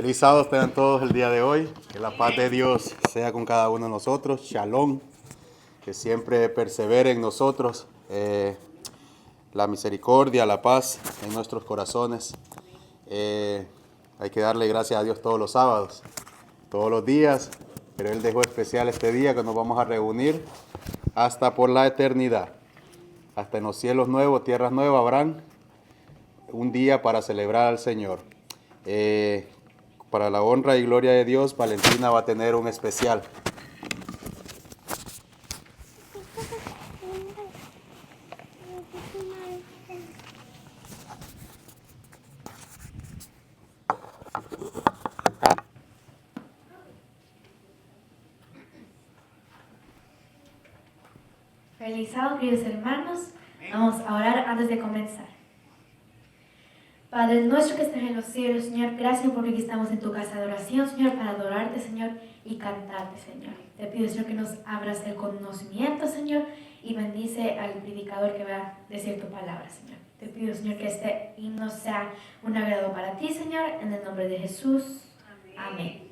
Feliz sábado tengan todos el día de hoy. Que la paz de Dios sea con cada uno de nosotros. Shalom. Que siempre persevere en nosotros la misericordia, la paz en nuestros corazones. Hay que darle gracias a Dios todos los sábados, todos los días. Pero Él dejó especial este día que nos vamos a reunir hasta por la eternidad. Hasta en los cielos nuevos, tierras nuevas habrán un día para celebrar al Señor. Para la honra y gloria de Dios, Valentina va a tener un especial. Feliz sábado, queridos hermanos. Vamos a orar antes de comenzar. Padre nuestro que estás en los cielos, Señor, gracias porque aquí estamos en tu casa de oración, Señor, para adorarte, Señor, y cantarte, Señor. Te pido, Señor, que nos abras el conocimiento, Señor, y bendice al predicador que va a decir tu palabra, Señor. Te pido, Señor, que este himno sea un agrado para ti, Señor, en el nombre de Jesús. Amén.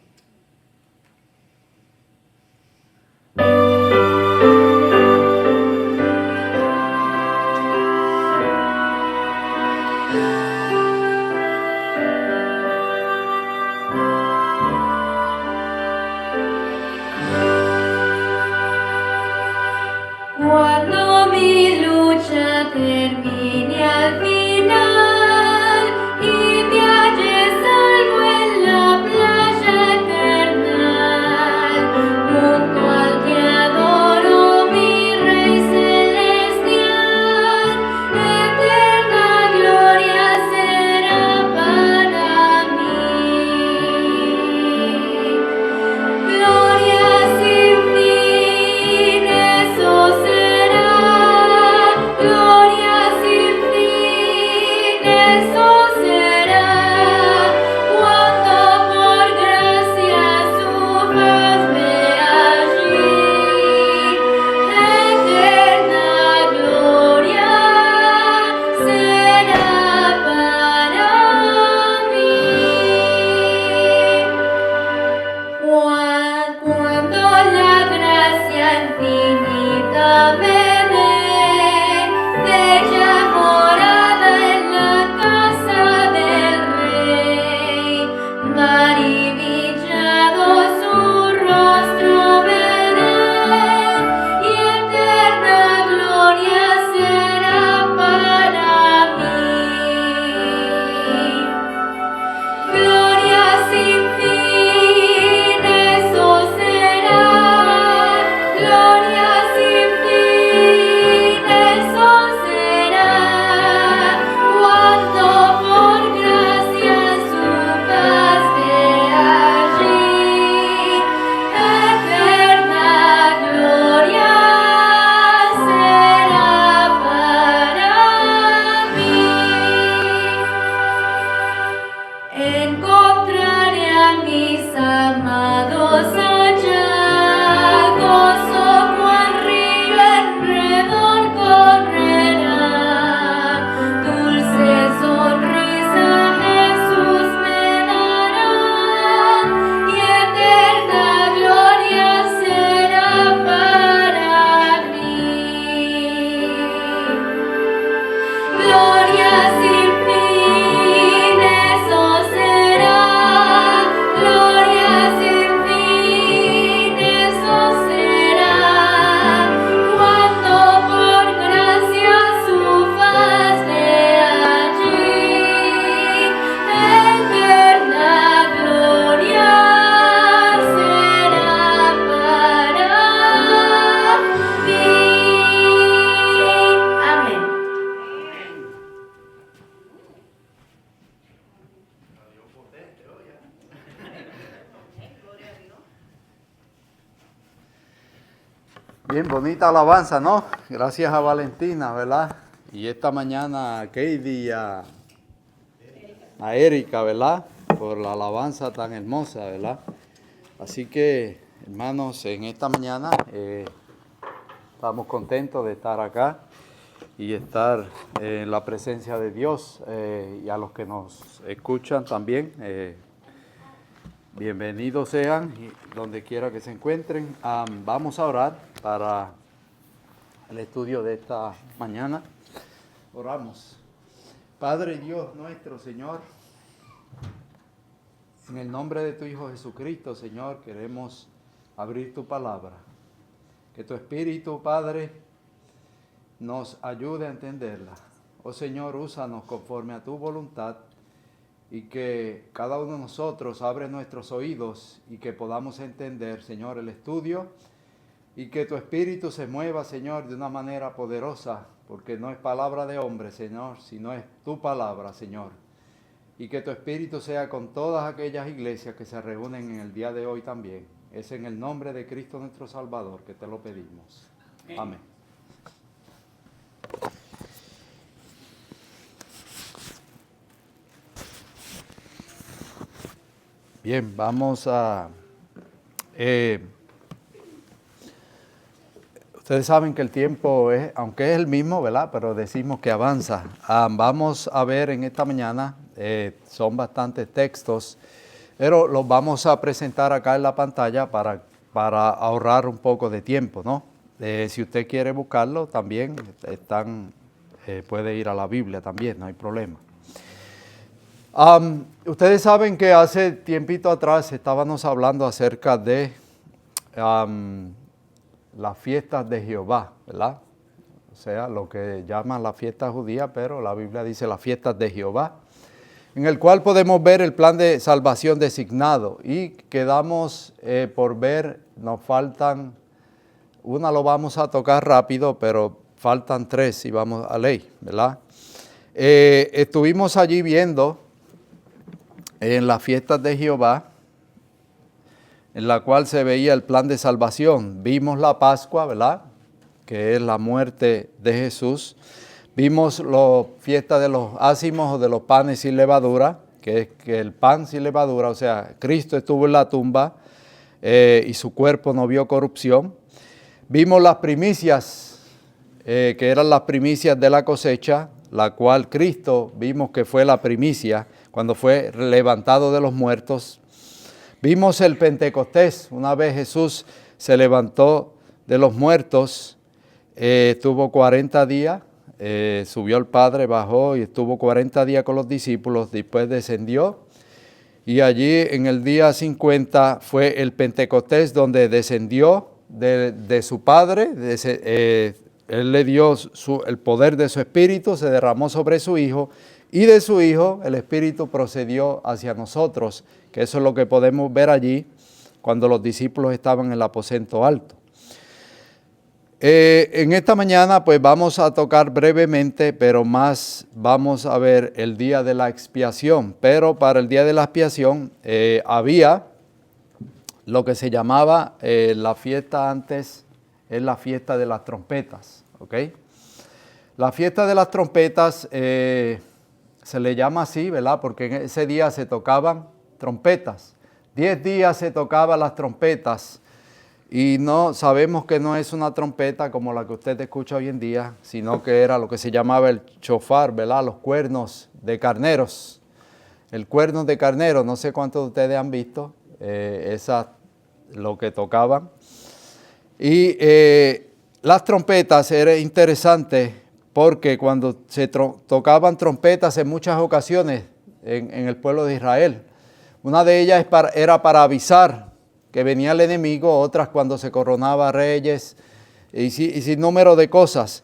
Cuando mi lucha termine al final y me halle salvo en la playa eternal, junto al que adoro, mi Rey celestial, eterna gloria será para mí. Gloria sin fin, eso será, gloria sin fin, eso será, cuando por gracia su faz vea allí, eterna gloria será para mí. Cuando la gracia infinita me dé, bella morada en la casa del Rey, maravillado su rostro veré, y eterna gloria será para mí. Gloria sin fin, eso será, gloria sin fin, eso será, cuando por gracia su paz vea allí, eterna gloria será para mí. Encontraré a mis amados allá, gozo cual río alrededor correrá, dulce sonrisa Jesús me dará, y eterna gloria será para mí. Gloria sin fin, eso será, gloria sin fin, eso será, cuando por gracia su faz vea allí, eterna gloria será para mí. Amén. Bien, bonita alabanza, ¿no? Gracias a Valentina, ¿verdad? Y esta mañana a Katie y a Erika, ¿verdad? Por la alabanza tan hermosa, ¿verdad? Así que, hermanos, en esta mañana estamos contentos de estar acá y estar en la presencia de Dios y a los que nos escuchan también. Bienvenidos sean donde quiera que se encuentren. Vamos a orar para el estudio de esta mañana. Oramos. Padre Dios nuestro, Señor, en el nombre de tu Hijo Jesucristo, Señor, queremos abrir tu palabra. Que tu Espíritu, Padre, nos ayude a entenderla. Oh Señor, úsanos conforme a tu voluntad y que cada uno de nosotros abre nuestros oídos y que podamos entender, Señor, el estudio y que tu Espíritu se mueva, Señor, de una manera poderosa, porque no es palabra de hombre, Señor, sino es tu palabra, Señor. Y que tu Espíritu sea con todas aquellas iglesias que se reúnen en el día de hoy también. Es en el nombre de Cristo nuestro Salvador que te lo pedimos. Amén. Bien, vamos a... ustedes saben que el tiempo es, aunque es el mismo, ¿verdad? Pero decimos que avanza. Vamos a ver en esta mañana, son bastantes textos, pero los vamos a presentar acá en la pantalla para ahorrar un poco de tiempo, ¿no? Si usted quiere buscarlo, también puede ir a la Biblia también, no hay problema. Ustedes saben que hace tiempito atrás estábamos hablando acerca de las fiestas de Jehová, ¿verdad? O sea, lo que llaman la fiesta judía, pero la Biblia dice las fiestas de Jehová, en el cual podemos ver el plan de salvación designado y quedamos por ver, nos faltan, una lo vamos a tocar rápido, pero faltan 3 y vamos a leer, ¿verdad? Estuvimos allí viendo en las fiestas de Jehová, en la cual se veía el plan de salvación. Vimos la Pascua, ¿verdad?, que es la muerte de Jesús. Vimos la fiesta de los ácimos o de los panes sin levadura, que es que el pan sin levadura, o sea, Cristo estuvo en la tumba y su cuerpo no vio corrupción. Vimos las primicias, que eran las primicias de la cosecha, la cual Cristo vimos que fue la primicia cuando fue levantado de los muertos. Vimos el Pentecostés, una vez Jesús se levantó de los muertos, estuvo 40 días, subió el Padre, bajó y estuvo 40 días con los discípulos, después descendió y allí en el día 50 fue el Pentecostés donde descendió de su Padre, Él le dio el poder de su Espíritu, se derramó sobre su Hijo y de su Hijo el Espíritu procedió hacia nosotros, que eso es lo que podemos ver allí cuando los discípulos estaban en el aposento alto. En esta mañana pues vamos a tocar brevemente, pero más vamos a ver el día de la expiación. Pero para el día de la expiación había lo que se llamaba la fiesta antes, es la fiesta de las trompetas, ¿ok? La fiesta de las trompetas se le llama así, ¿verdad? Porque en ese día se tocaban trompetas. 10 días se tocaban las trompetas y no sabemos que no es una trompeta como la que usted escucha hoy en día, sino que era lo que se llamaba el shofar, ¿verdad? Los cuernos de carneros. El cuerno de carnero, no sé cuántos de ustedes han visto, lo que tocaban. Y las trompetas era interesante porque cuando se tocaban trompetas en muchas ocasiones en el pueblo de Israel, una de ellas era para avisar que venía el enemigo, otras cuando se coronaba reyes y sin número de cosas.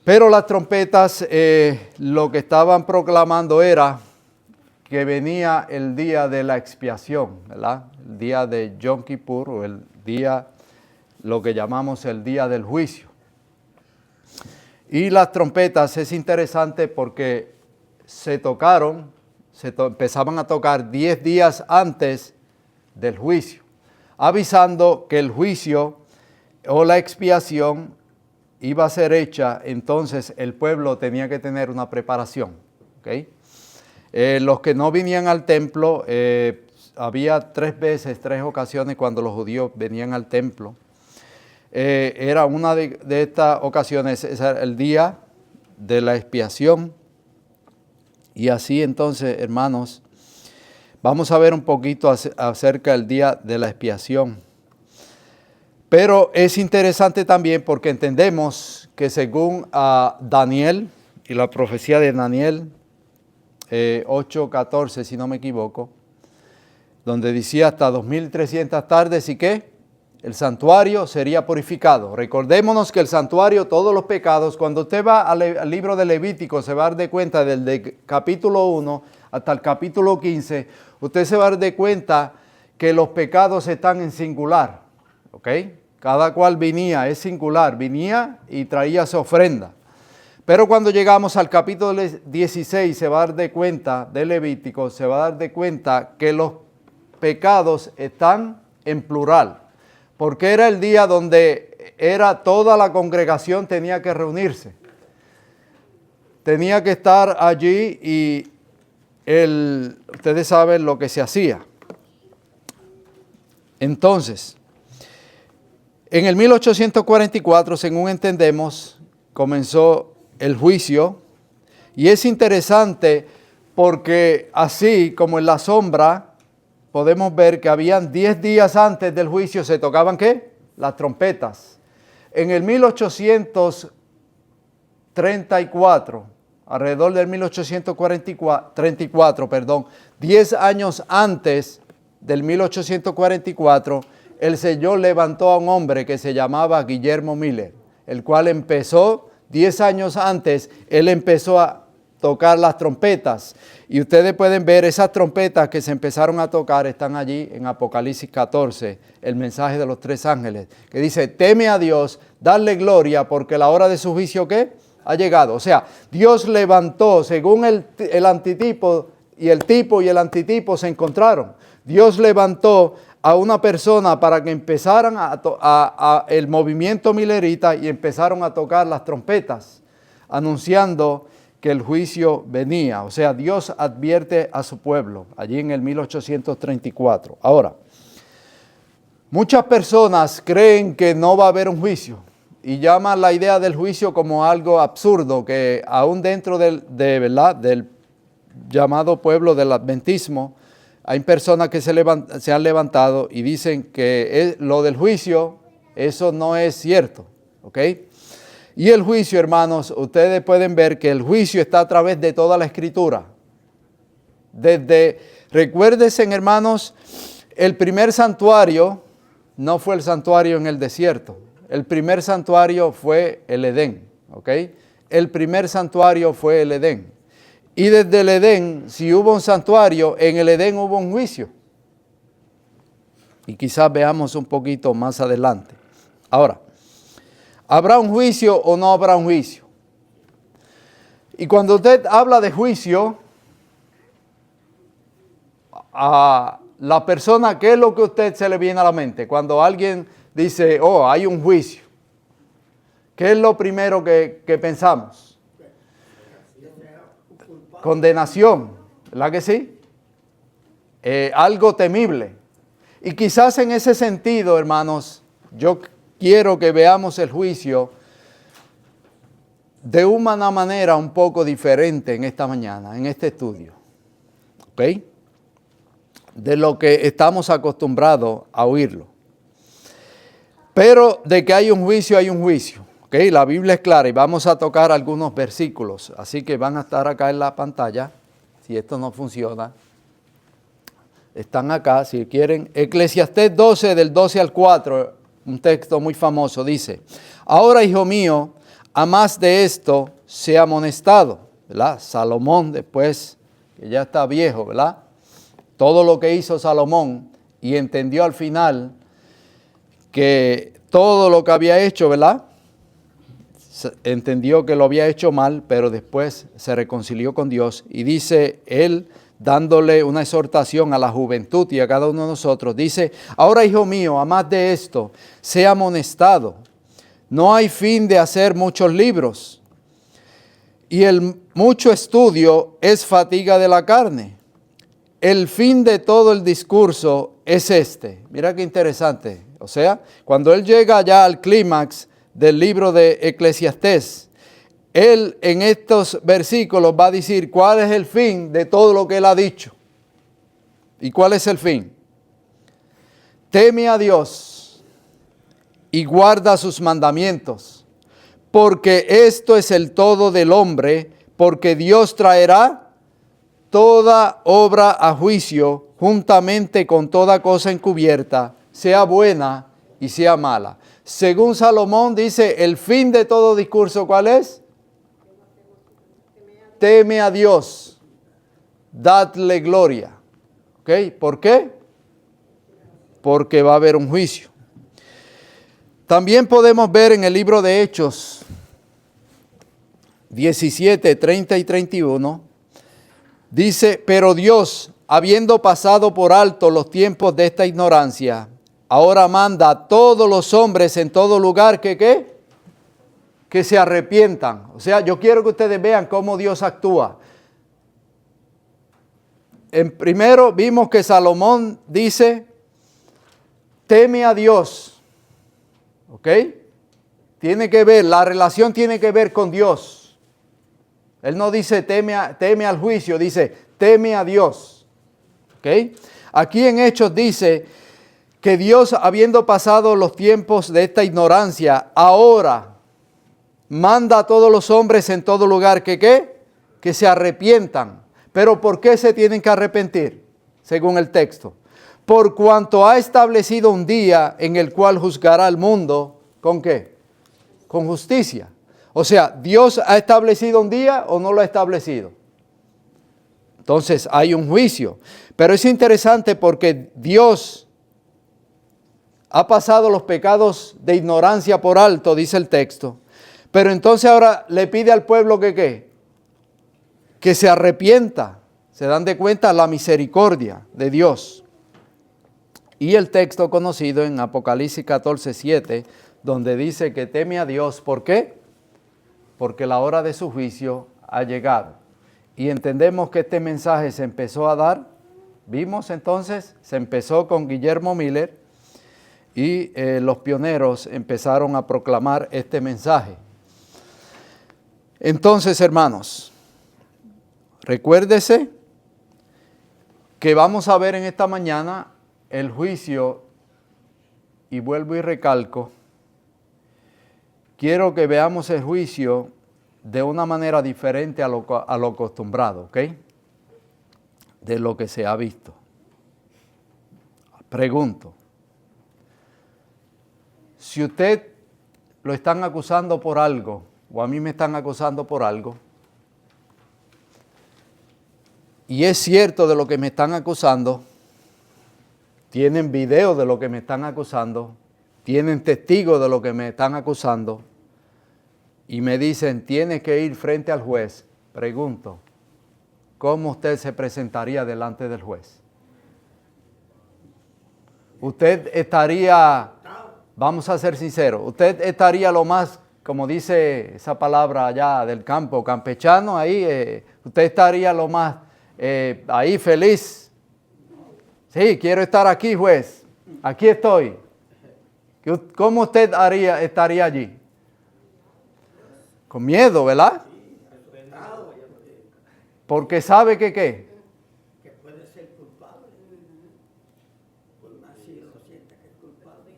Pero las trompetas lo que estaban proclamando era que venía el día de la expiación, ¿verdad? El día de Yom Kippur o el día, lo que llamamos el día del juicio. Y las trompetas es interesante porque se tocaron, empezaban a tocar 10 días antes del juicio, avisando que el juicio o la expiación iba a ser hecha, entonces el pueblo tenía que tener una preparación, ¿okay? Los que no venían al templo, había 3 ocasiones cuando los judíos venían al templo. Era una de estas ocasiones, era el día de la expiación. Y así entonces, hermanos, Vamos a ver un poquito acerca del día de la expiación. Pero es interesante también porque entendemos que según Daniel y la profecía de Daniel 8:14, si no me equivoco, donde decía hasta 2300 tardes y que el santuario sería purificado. Recordémonos que el santuario, todos los pecados, cuando usted va al libro de Levítico, se va a dar de cuenta desde capítulo 1 hasta el capítulo 15, usted se va a dar de cuenta que los pecados están en singular, ¿ok? Cada cual venía, es singular, venía y traía su ofrenda. Pero cuando llegamos al capítulo 16, se va a dar de cuenta, de Levítico, se va a dar de cuenta que los pecados están en plural. Porque era el día donde toda la congregación tenía que reunirse. Tenía que estar allí y ustedes saben lo que se hacía. Entonces, en el 1844, según entendemos, comenzó el juicio. Y es interesante porque así como en la sombra, podemos ver que habían 10 días antes del juicio se tocaban ¿qué? Las trompetas. En el 1834, alrededor del 1834, 10 años antes del 1844, el Señor levantó a un hombre que se llamaba Guillermo Miller, el cual empezó 10 años antes, él empezó a tocar las trompetas. Y ustedes pueden ver esas trompetas que se empezaron a tocar, están allí en Apocalipsis 14, el mensaje de los 3 ángeles, que dice, teme a Dios, darle gloria, porque la hora de su juicio, ¿qué? Ha llegado. O sea, Dios levantó, según el antitipo, y el tipo y el antitipo se encontraron. Dios levantó a una persona para que empezaran el movimiento milerita y empezaron a tocar las trompetas, anunciando que el juicio venía. O sea, Dios advierte a su pueblo, allí en el 1834. Ahora, muchas personas creen que no va a haber un juicio y llaman la idea del juicio como algo absurdo, que aún dentro del llamado pueblo del adventismo, hay personas que se han levantado y dicen que lo del juicio, eso no es cierto, ¿ok? Y el juicio, hermanos, ustedes pueden ver que el juicio está a través de toda la Escritura. Recuérdense, hermanos, el primer santuario no fue el santuario en el desierto. El primer santuario fue el Edén, ¿ok? El primer santuario fue el Edén. Y desde el Edén, si hubo un santuario, en el Edén hubo un juicio. Y quizás veamos un poquito más adelante. Ahora, ¿habrá un juicio o no habrá un juicio? Y cuando usted habla de juicio, a la persona, ¿qué es lo que a usted se le viene a la mente? Cuando alguien dice, oh, hay un juicio, ¿qué es lo primero que pensamos? Condenación, ¿verdad que sí? Algo temible. Y quizás en ese sentido, hermanos, yo quiero que veamos el juicio de una manera un poco diferente en esta mañana, en este estudio. ¿Ok? De lo que estamos acostumbrados a oírlo. Pero de que hay un juicio, hay un juicio. ¿Ok? La Biblia es clara y vamos a tocar algunos versículos. Así que van a estar acá en la pantalla. Si esto no funciona, están acá. Si quieren, Eclesiastés 12, del 12 al 4, un texto muy famoso, dice, ahora, hijo mío, a más de esto, sea amonestado, ¿verdad? Salomón, después, que ya está viejo, ¿verdad? Todo lo que hizo Salomón y entendió al final que todo lo que había hecho, ¿verdad? Entendió que lo había hecho mal, pero después se reconcilió con Dios y dice él, dándole una exhortación a la juventud y a cada uno de nosotros, dice, ahora, hijo mío, a más de esto, sea amonestado. No hay fin de hacer muchos libros, y el mucho estudio es fatiga de la carne. El fin de todo el discurso es este. Mira qué interesante. O sea, cuando él llega ya al clímax del libro de Eclesiastés, él en estos versículos va a decir cuál es el fin de todo lo que él ha dicho. ¿Y cuál es el fin? Teme a Dios y guarda sus mandamientos, porque esto es el todo del hombre, porque Dios traerá toda obra a juicio juntamente con toda cosa encubierta, sea buena y sea mala. Según Salomón dice, el fin de todo discurso, ¿cuál es? Teme a Dios, dadle gloria. ¿Ok? ¿Por qué? Porque va a haber un juicio. También podemos ver en el libro de Hechos 17, 30 y 31, dice, pero Dios, habiendo pasado por alto los tiempos de esta ignorancia, ahora manda a todos los hombres en todo lugar que se arrepientan. O sea, yo quiero que ustedes vean cómo Dios actúa. Primero vimos que Salomón dice, teme a Dios. ¿Ok? Tiene que ver, la relación tiene que ver con Dios. Él no dice teme al juicio, dice teme a Dios. ¿Ok? Aquí en Hechos dice que Dios, habiendo pasado los tiempos de esta ignorancia, ahora manda a todos los hombres en todo lugar que se arrepientan. Pero ¿por qué se tienen que arrepentir? Según el texto. Por cuanto ha establecido un día en el cual juzgará al mundo, ¿con qué? Con justicia. O sea, ¿Dios ha establecido un día o no lo ha establecido? Entonces hay un juicio. Pero es interesante porque Dios ha pasado los pecados de ignorancia por alto, dice el texto. Pero entonces ahora le pide al pueblo que ¿qué? Que se arrepienta. Se dan de cuenta la misericordia de Dios. Y el texto conocido en Apocalipsis 14:7, donde dice que teme a Dios. ¿Por qué? Porque la hora de su juicio ha llegado. Y entendemos que este mensaje se empezó a dar. Vimos entonces, se empezó con Guillermo Miller y los pioneros empezaron a proclamar este mensaje. Entonces, hermanos, recuérdese que vamos a ver en esta mañana el juicio, y vuelvo y recalco, quiero que veamos el juicio de una manera diferente a lo acostumbrado, ¿ok? De lo que se ha visto. Pregunto, si usted lo están acusando por algo, o a mí me están acusando por algo, y es cierto de lo que me están acusando, tienen video de lo que me están acusando, tienen testigos de lo que me están acusando, y me dicen, tienes que ir frente al juez. Pregunto, ¿cómo usted se presentaría delante del juez? Usted estaría, vamos a ser sinceros, usted estaría lo más, como dice esa palabra allá del campo, campechano, ahí, usted estaría lo más, ahí feliz. Sí, quiero estar aquí, juez. Aquí estoy. ¿Cómo usted estaría allí? Con miedo, ¿verdad? Porque sabe que ¿qué? Que puede ser culpable. Por más si lo siente que es culpable.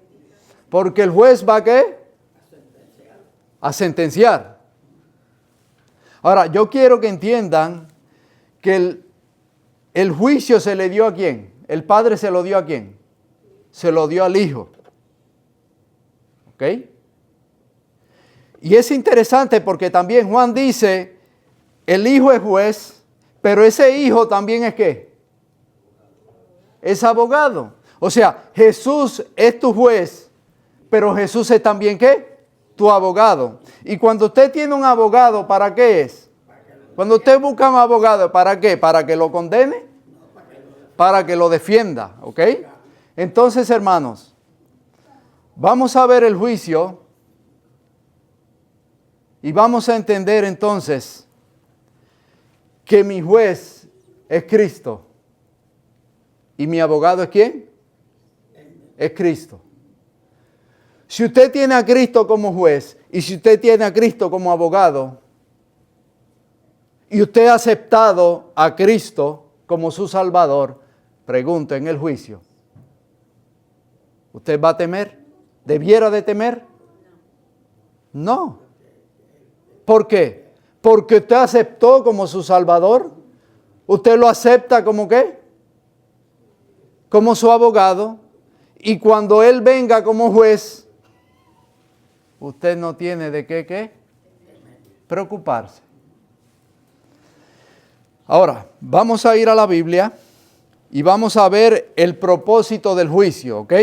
Porque el juez va ¿a qué? A sentenciar. Ahora, yo quiero que entiendan que el juicio se le dio ¿a quién? El Padre se lo dio ¿a quién? Se lo dio al Hijo. ¿Ok? Y es interesante porque también Juan dice, el Hijo es juez, pero ese Hijo también es ¿qué? Es abogado. O sea, Jesús es tu juez, pero Jesús es también ¿qué? Tu abogado. Y cuando usted tiene un abogado, ¿para qué es? Cuando usted busca un abogado, ¿para qué? ¿Para que lo condene? Para que lo defienda, ¿ok? Entonces, hermanos, vamos a ver el juicio y vamos a entender entonces que mi juez es Cristo y mi abogado es ¿quién? Es Cristo. Si usted tiene a Cristo como juez y si usted tiene a Cristo como abogado y usted ha aceptado a Cristo como su Salvador, Pregunto, en el juicio, ¿usted va a temer? ¿Debiera de temer? No. ¿Por qué? Porque usted aceptó como su Salvador. ¿Usted lo acepta como qué? Como su abogado. Y cuando Él venga como juez, usted no tiene de qué preocuparse. Ahora, vamos a ir a la Biblia y vamos a ver el propósito del juicio, ¿ok?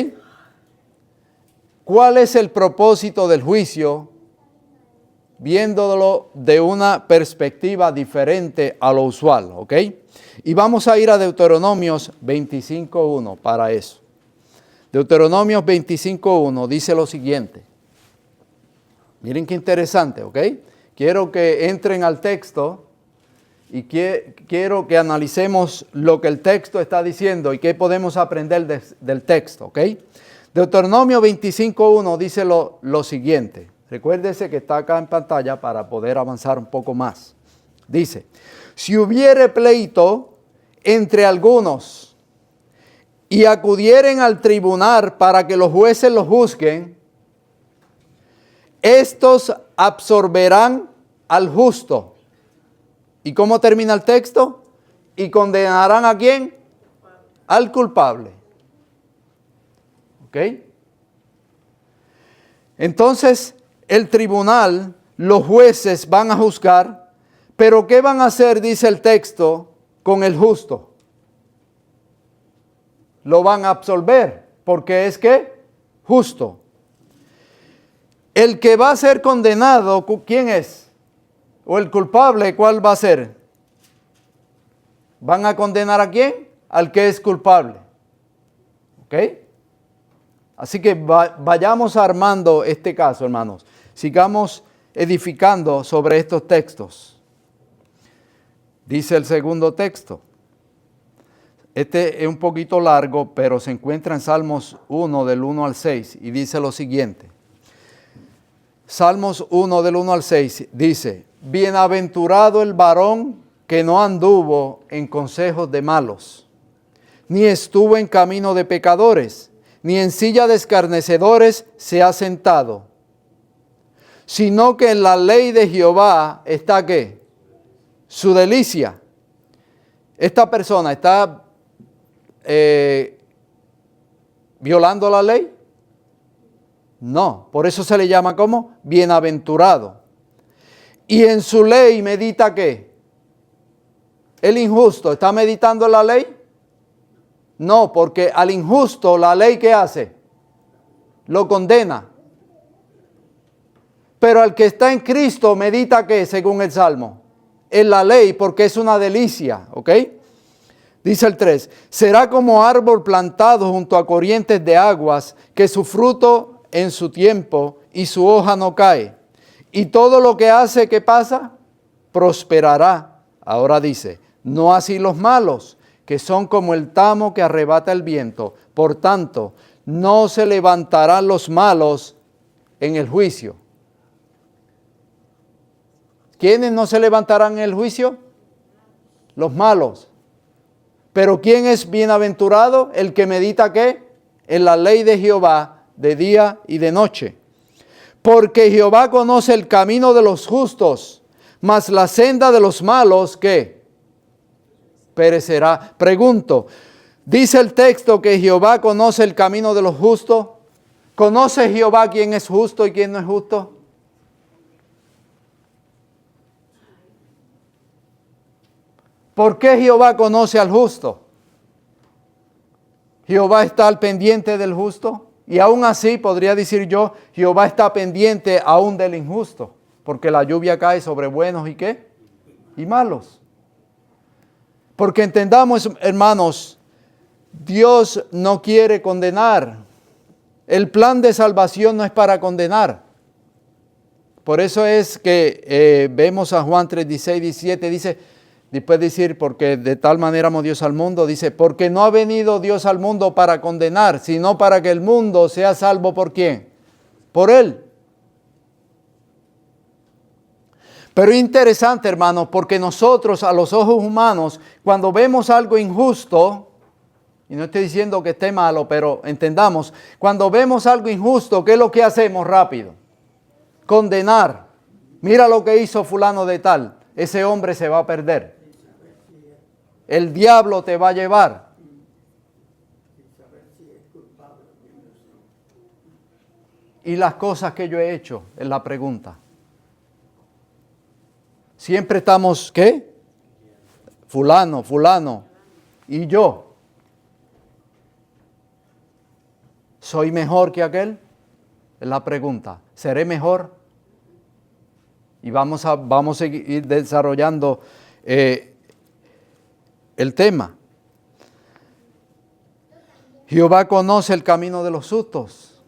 ¿Cuál es el propósito del juicio? Viéndolo de una perspectiva diferente a lo usual, ¿ok? Y vamos a ir a Deuteronomios 25.1 para eso. Deuteronomios 25.1 dice lo siguiente. Miren qué interesante, ¿ok? Quiero que entren al texto y quiero que analicemos lo que el texto está diciendo y qué podemos aprender del texto, ¿ok? Deuteronomio 25.1 dice lo siguiente. Recuérdese que está acá en pantalla para poder avanzar un poco más. Dice, si hubiere pleito entre algunos y acudieren al tribunal para que los jueces los juzguen, estos absorberán al justo. ¿Y cómo termina el texto? Y condenarán ¿a quién? Al culpable. ¿Ok? Entonces, el tribunal, los jueces van a juzgar, pero ¿qué van a hacer, dice el texto, con el justo? Lo van a absolver, porque es que justo. El que va a ser condenado, ¿quién es? O el culpable, ¿cuál va a ser? ¿Van a condenar a quién? Al que es culpable. ¿Ok? Así que vayamos armando este caso, hermanos. Sigamos edificando sobre estos textos. Dice el segundo texto. Este es un poquito largo, pero se encuentra en Salmos 1, del 1 al 6, y dice lo siguiente. Salmos 1, del 1 al 6, dice, bienaventurado el varón que no anduvo en consejos de malos, ni estuvo en camino de pecadores, ni en silla de escarnecedores se ha sentado, sino que en la ley de Jehová está ¿qué? Su delicia. Esta persona está violando la ley. No, por eso se le llama como bienaventurado. Y en su ley medita ¿qué? El injusto, ¿está meditando en la ley? No, porque al injusto la ley ¿qué hace? Lo condena. Pero al que está en Cristo medita ¿qué? Según el Salmo. En la ley, porque es una delicia, ¿ok? Dice el 3, será como árbol plantado junto a corrientes de aguas, que su fruto en su tiempo y su hoja no cae. Y todo lo que hace, ¿qué pasa? Prosperará. Ahora dice, no así los malos, que son como el tamo que arrebata el viento. Por tanto, no se levantarán los malos en el juicio. ¿Quiénes no se levantarán en el juicio? Los malos. Pero ¿quién es bienaventurado? El que medita ¿qué? En la ley de Jehová de día y de noche. Porque Jehová conoce el camino de los justos, mas la senda de los malos ¿qué? Perecerá. Pregunto, ¿dice el texto que Jehová conoce el camino de los justos? ¿Conoce Jehová quién es justo y quién no es justo? ¿Por qué Jehová conoce al justo? Jehová está al pendiente del justo. Y aún así podría decir yo, Jehová está pendiente aún del injusto. Porque la lluvia cae sobre buenos y ¿qué? Y malos. Porque entendamos, hermanos, Dios no quiere condenar. El plan de salvación no es para condenar. Por eso es que vemos a Juan 3, 16, 17, dice, después de decir, porque de tal manera amó Dios al mundo, dice, porque no ha venido Dios al mundo para condenar, sino para que el mundo sea salvo ¿por quién? Por Él. Pero es interesante, hermanos, porque nosotros a los ojos humanos, cuando vemos algo injusto, Y no estoy diciendo que esté malo, pero entendamos, cuando vemos algo injusto, ¿qué es lo que hacemos rápido? Condenar. Mira lo que hizo fulano de tal. Ese hombre se va a perder. El diablo te va a llevar. Y las cosas que yo he hecho, es la pregunta. Siempre estamos, ¿qué? Fulano, fulano. ¿Y yo? ¿Soy mejor que aquel? Es la pregunta. ¿Seré mejor? Y vamos a ir desarrollando el tema. Jehová conoce el camino de los justos.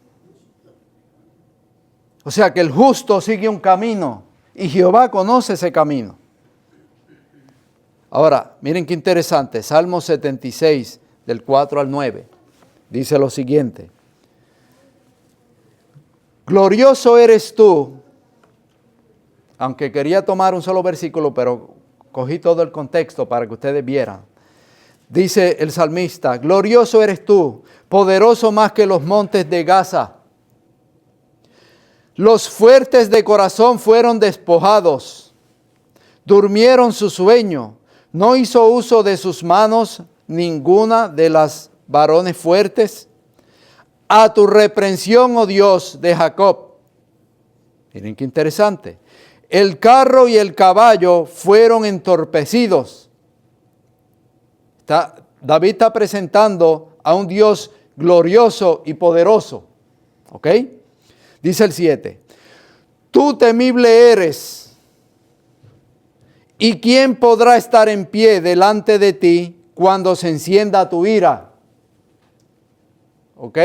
O sea que el justo sigue un camino y Jehová conoce ese camino. Ahora, miren qué interesante. Salmo 76, del 4 al 9, dice lo siguiente. Glorioso eres tú. Aunque quería tomar un solo versículo, pero cogí todo el contexto para que ustedes vieran. Dice el salmista, glorioso eres tú, poderoso más que los montes de Gaza. Los fuertes de corazón fueron despojados, durmieron su sueño, no hizo uso de sus manos ninguna de las varones fuertes. A tu reprensión, oh Dios de Jacob. Miren qué interesante. El carro y el caballo fueron entorpecidos. David está presentando a un Dios glorioso y poderoso. ¿Ok? Dice el 7. Tú temible eres. ¿Y quién podrá estar en pie delante de ti cuando se encienda tu ira? ¿Ok?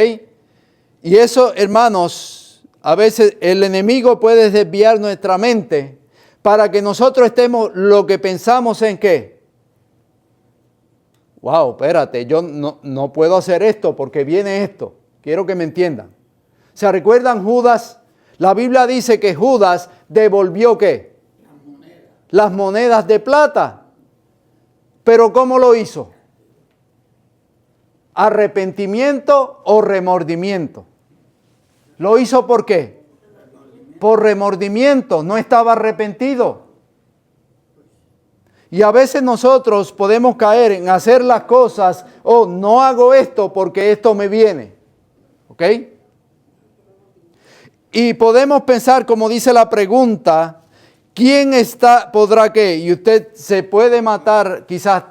Y eso, hermanos, a veces el enemigo puede desviar nuestra mente para que nosotros estemos lo que pensamos en qué. Wow, espérate, yo no puedo hacer esto porque viene esto. Quiero que me entiendan. ¿Se recuerdan Judas? La Biblia dice que Judas devolvió ¿qué? Las monedas de plata. ¿Pero cómo lo hizo? ¿Arrepentimiento o remordimiento? ¿Lo hizo por qué? Por remordimiento, no estaba arrepentido. Y a veces nosotros podemos caer en hacer las cosas, no hago esto porque esto me viene. ¿Ok? Y podemos pensar, como dice la pregunta, ¿quién podrá qué? Y usted se puede matar quizás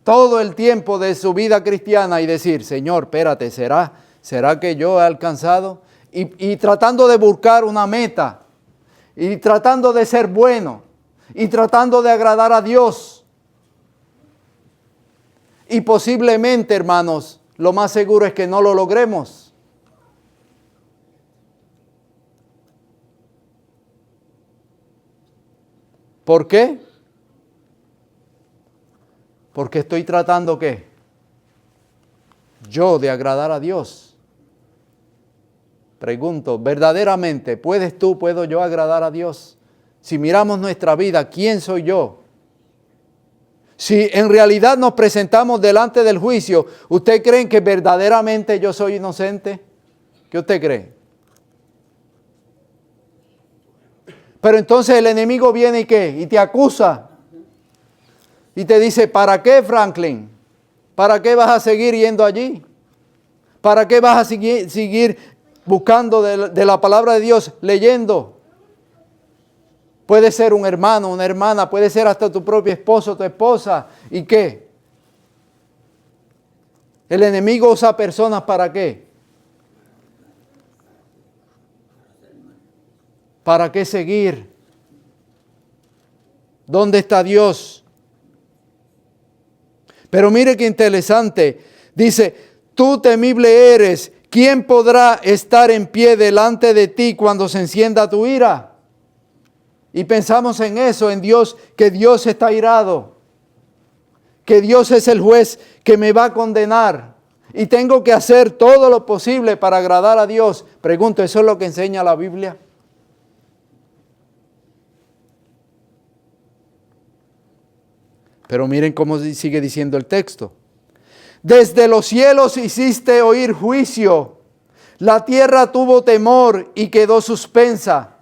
todo el tiempo de su vida cristiana y decir, Señor, espérate, ¿será que yo he alcanzado? Y tratando de buscar una meta, y tratando de ser bueno, y tratando de agradar a Dios. Y posiblemente, hermanos, lo más seguro es que no lo logremos. ¿Por qué? Porque estoy tratando ¿qué? Yo de agradar a Dios. Pregunto, verdaderamente, ¿puedo yo agradar a Dios? Si miramos nuestra vida, ¿quién soy yo? Si en realidad nos presentamos delante del juicio, ¿usted cree que verdaderamente yo soy inocente? ¿Qué usted cree? Pero entonces el enemigo viene ¿y qué? Y te acusa. Y te dice, ¿para qué, Franklin? ¿Para qué vas a seguir yendo allí? ¿Para qué vas a seguir buscando de la palabra de Dios, leyendo? Puede ser un hermano, una hermana, puede ser hasta tu propio esposo, tu esposa. ¿Y qué? El enemigo usa personas ¿para qué? ¿Para qué seguir? ¿Dónde está Dios? Pero mire qué interesante. Dice, tú temible eres. ¿Quién podrá estar en pie delante de ti cuando se encienda tu ira? Y pensamos en eso, en Dios, que Dios está irado. Que Dios es el juez que me va a condenar. Y tengo que hacer todo lo posible para agradar a Dios. Pregunto, ¿eso es lo que enseña la Biblia? Pero miren cómo sigue diciendo el texto. Desde los cielos hiciste oír juicio. La tierra tuvo temor y quedó suspensa.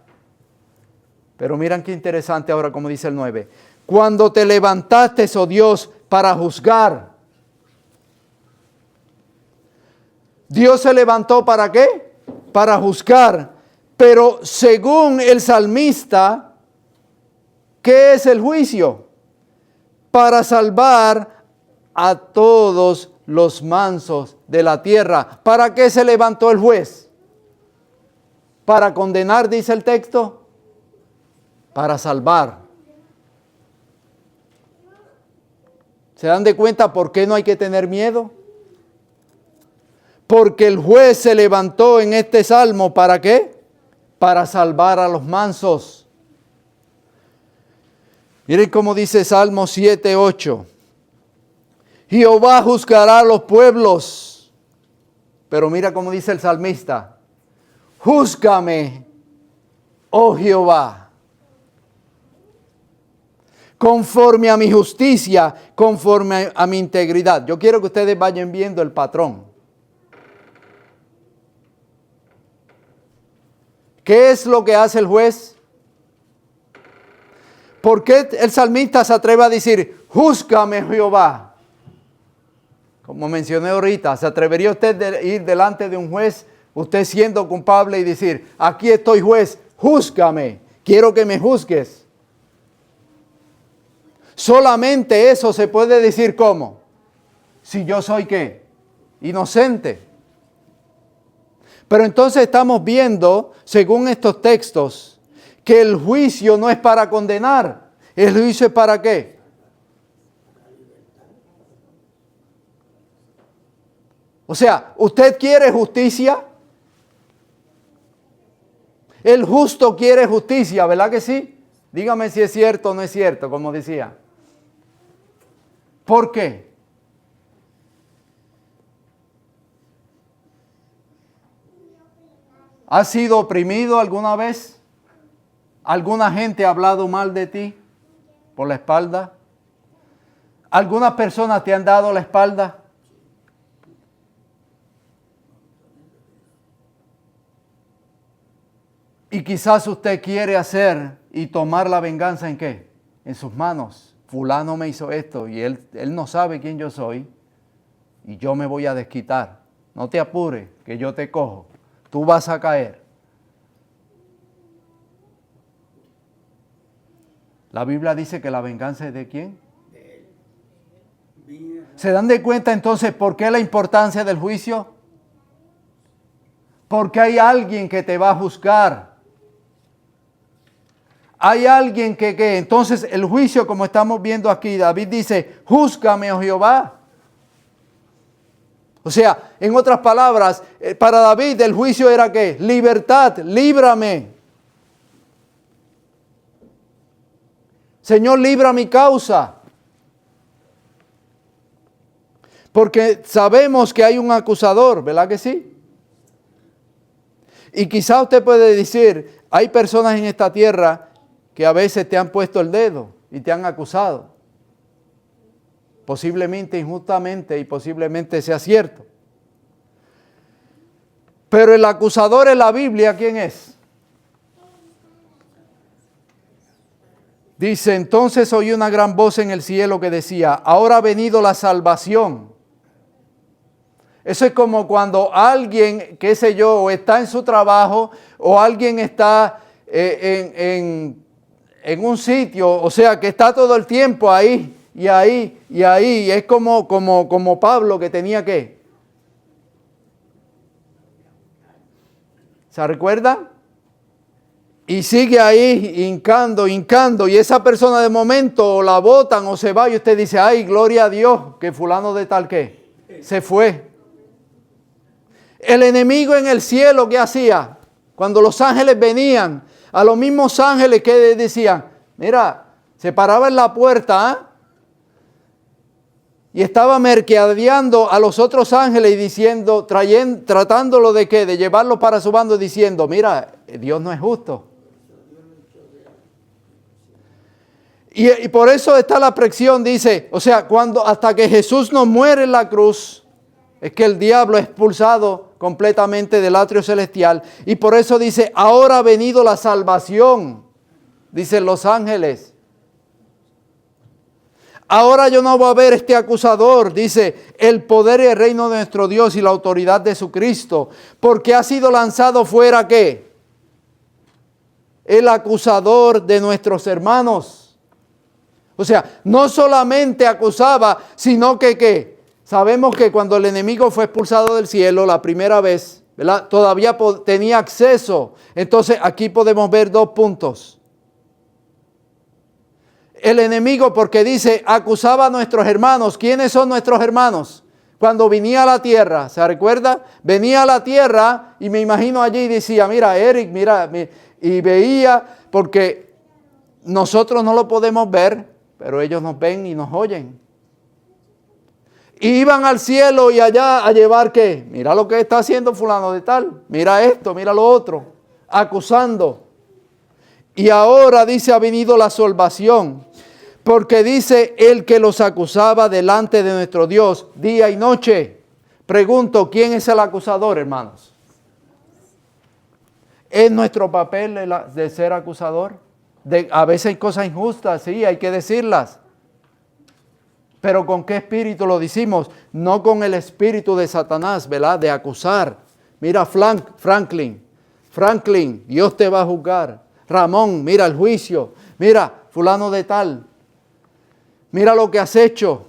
Pero miren qué interesante ahora como dice el 9. Cuando te levantaste, oh Dios, para juzgar. Dios se levantó ¿para qué? Para juzgar. Pero según el salmista, ¿qué es el juicio? Para salvar a todos los mansos de la tierra. ¿Para qué se levantó el juez? ¿Para condenar, dice el texto? Para salvar. ¿Se dan de cuenta por qué no hay que tener miedo? Porque el juez se levantó en este salmo, ¿para qué? Para salvar a los mansos. Miren cómo dice Salmo 7:8. Jehová juzgará a los pueblos. Pero mira cómo dice el salmista. Júzgame, oh Jehová, conforme a mi justicia, conforme a mi integridad. Yo quiero que ustedes vayan viendo el patrón. ¿Qué es lo que hace el juez? ¿Por qué el salmista se atreve a decir, júzgame, Jehová? Como mencioné ahorita, ¿se atrevería usted a ir delante de un juez, usted siendo culpable y decir, aquí estoy juez, júzgame, quiero que me juzgues? Solamente eso se puede decir ¿cómo? Si yo soy ¿qué? Inocente. Pero entonces estamos viendo, según estos textos, que el juicio no es para condenar. ¿El juicio es para qué? O sea, ¿usted quiere justicia? El justo quiere justicia, ¿verdad que sí? Dígame si es cierto o no es cierto, como decía. ¿Por qué? ¿Has sido oprimido alguna vez? ¿Alguna gente ha hablado mal de ti por la espalda? ¿Algunas personas te han dado la espalda? Y quizás usted quiere hacer y tomar la venganza ¿en qué? En sus manos. Fulano me hizo esto y él no sabe quién yo soy y yo me voy a desquitar. No te apures, que yo te cojo. Tú vas a caer. La Biblia dice que la venganza es ¿de quién? ¿Se dan de cuenta entonces por qué la importancia del juicio? Porque hay alguien que te va a juzgar. Hay alguien que entonces el juicio, como estamos viendo aquí, David dice, júzgame, oh Jehová. O sea, en otras palabras, para David el juicio era ¿qué? Libertad, líbrame. Señor, libra mi causa. Porque sabemos que hay un acusador, ¿verdad que sí? Y quizá usted puede decir, hay personas en esta tierra que a veces te han puesto el dedo y te han acusado. Posiblemente injustamente y posiblemente sea cierto. Pero el acusador en la Biblia, ¿quién es? Dice, entonces oí una gran voz en el cielo que decía, ahora ha venido la salvación. Eso es como cuando alguien, qué sé yo, o está en su trabajo, o alguien está en un sitio, o sea, que está todo el tiempo ahí, y ahí, y ahí. Es como Pablo que tenía que. ¿Se recuerdan? Y sigue ahí hincando, y esa persona de momento la botan o se va y usted dice, ay, gloria a Dios, que fulano de tal que se fue. El enemigo en el cielo, ¿qué hacía? Cuando los ángeles venían, a los mismos ángeles que decían, mira, se paraba en la puerta, y estaba mercadeando a los otros ángeles y diciendo, tratándolo de qué, de llevarlo para su bando, diciendo, mira, Dios no es justo. Y por eso está la presión, dice, o sea, hasta que Jesús no muere en la cruz, es que el diablo es expulsado completamente del atrio celestial. Y por eso dice, ahora ha venido la salvación, dicen los ángeles. Ahora yo no voy a ver este acusador, dice, el poder y el reino de nuestro Dios y la autoridad de su Cristo, porque ha sido lanzado fuera, ¿qué? El acusador de nuestros hermanos. O sea, no solamente acusaba, sino que ¿qué? Sabemos que cuando el enemigo fue expulsado del cielo la primera vez, ¿verdad? Todavía tenía acceso. Entonces aquí podemos ver 2 puntos. El enemigo, porque dice, acusaba a nuestros hermanos. ¿Quiénes son nuestros hermanos? Cuando venía a la tierra, ¿se recuerda? Venía a la tierra y me imagino allí y decía, mira Eric, mira, y veía, porque nosotros no lo podemos ver, pero ellos nos ven y nos oyen. Y iban al cielo y allá a llevar ¿qué? Mira lo que está haciendo fulano de tal. Mira esto, mira lo otro. Acusando. Y ahora dice ha venido la salvación. Porque dice el que los acusaba delante de nuestro Dios día y noche. Pregunto, ¿quién es el acusador, hermanos? ¿Es nuestro papel de ser acusador? A veces hay cosas injustas, sí, hay que decirlas. Pero ¿con qué espíritu lo decimos? No con el espíritu de Satanás, ¿verdad? De acusar. Mira Franklin, Dios te va a juzgar. Ramón, mira el juicio. Mira, fulano de tal. Mira lo que has hecho.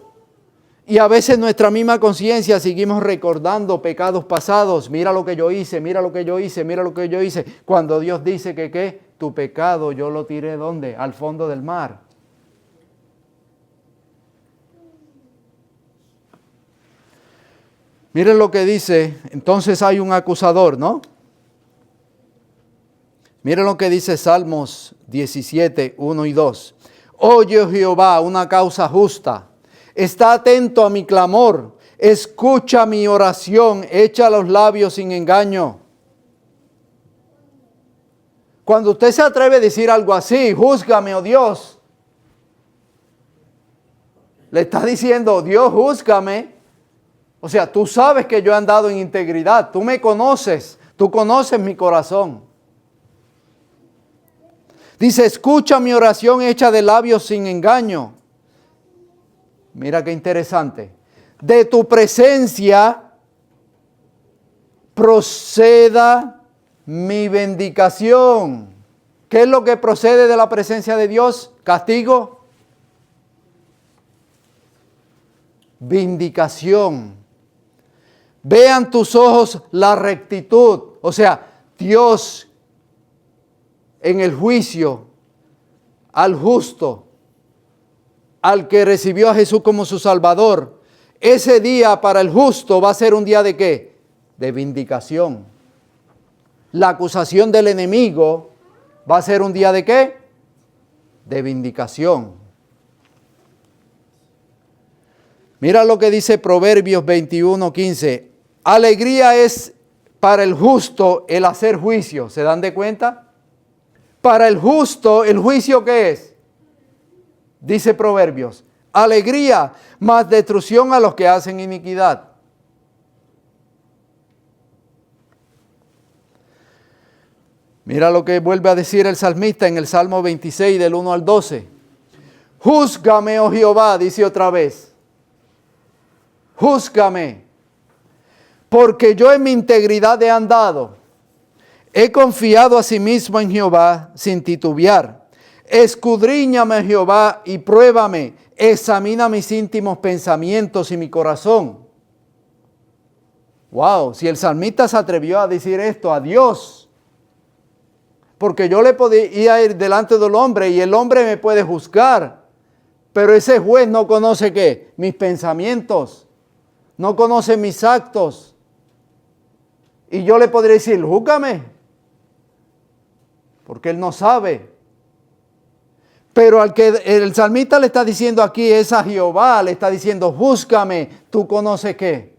Y a veces nuestra misma conciencia seguimos recordando pecados pasados. Mira lo que yo hice, mira lo que yo hice, mira lo que yo hice. Cuando Dios dice que ¿qué? Tu pecado yo lo tiré ¿dónde? Al fondo del mar. Miren lo que dice, entonces hay un acusador, ¿no? Miren lo que dice Salmos 17, 1 y 2. Oye Jehová, una causa justa. Está atento a mi clamor. Escucha mi oración. Echa los labios sin engaño. Cuando usted se atreve a decir algo así, júzgame, oh Dios. Le está diciendo, Dios, júzgame. O sea, tú sabes que yo he andado en integridad. Tú me conoces. Tú conoces mi corazón. Dice, escucha mi oración hecha de labios sin engaño. Mira qué interesante. De tu presencia proceda mi vindicación. ¿Qué es lo que procede de la presencia de Dios? ¿Castigo? Vindicación. Vean tus ojos la rectitud. O sea, Dios en el juicio al justo, al que recibió a Jesús como su Salvador. Ese día para el justo va a ser un día de ¿qué? De vindicación. La acusación del enemigo va a ser un día de ¿qué? De vindicación. Mira lo que dice Proverbios 21:15. Alegría es para el justo el hacer juicio. ¿Se dan de cuenta? Para el justo, ¿el juicio qué es? Dice Proverbios. Alegría, más destrucción a los que hacen iniquidad. Mira lo que vuelve a decir el salmista en el Salmo 26 del 1 al 12. Júzgame, oh Jehová, dice otra vez. Júzgame, porque yo en mi integridad he andado. He confiado a sí mismo en Jehová sin titubear. Escudriñame, Jehová, y pruébame. Examina mis íntimos pensamientos y mi corazón. Wow, si el salmista se atrevió a decir esto a Dios. Porque yo le podía ir delante del hombre y el hombre me puede juzgar. Pero ese juez no conoce ¿qué? Mis pensamientos. No conoce mis actos. Y yo le podría decir, júzgame. Porque él no sabe. Pero al que el salmista le está diciendo aquí es a Jehová, le está diciendo, júzgame, ¿tú conoces qué?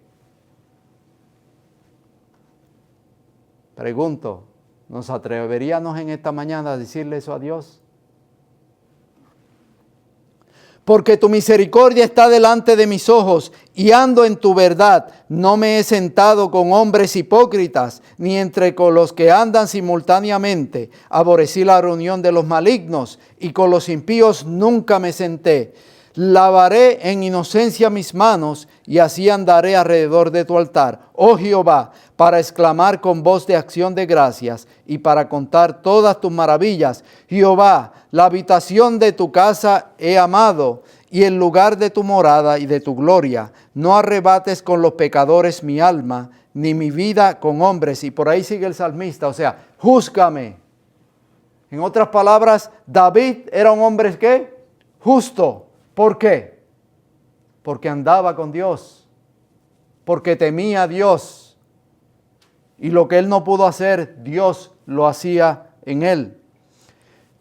Pregunto, ¿nos atreveríamos en esta mañana a decirle eso a Dios? Porque tu misericordia está delante de mis ojos y ando en tu verdad. No me he sentado con hombres hipócritas, ni entre con los que andan simultáneamente. Aborrecí la reunión de los malignos y con los impíos nunca me senté. Lavaré en inocencia mis manos y así andaré alrededor de tu altar, oh Jehová, para exclamar con voz de acción de gracias y para contar todas tus maravillas. Jehová, la habitación de tu casa he amado y el lugar de tu morada y de tu gloria. No arrebates con los pecadores mi alma, ni mi vida con hombres. Y por ahí sigue el salmista, o sea, júzgame. En otras palabras, David era un hombre ¿qué? Justo. ¿Por qué? Porque andaba con Dios, porque temía a Dios. Y lo que él no pudo hacer, Dios lo hacía en él.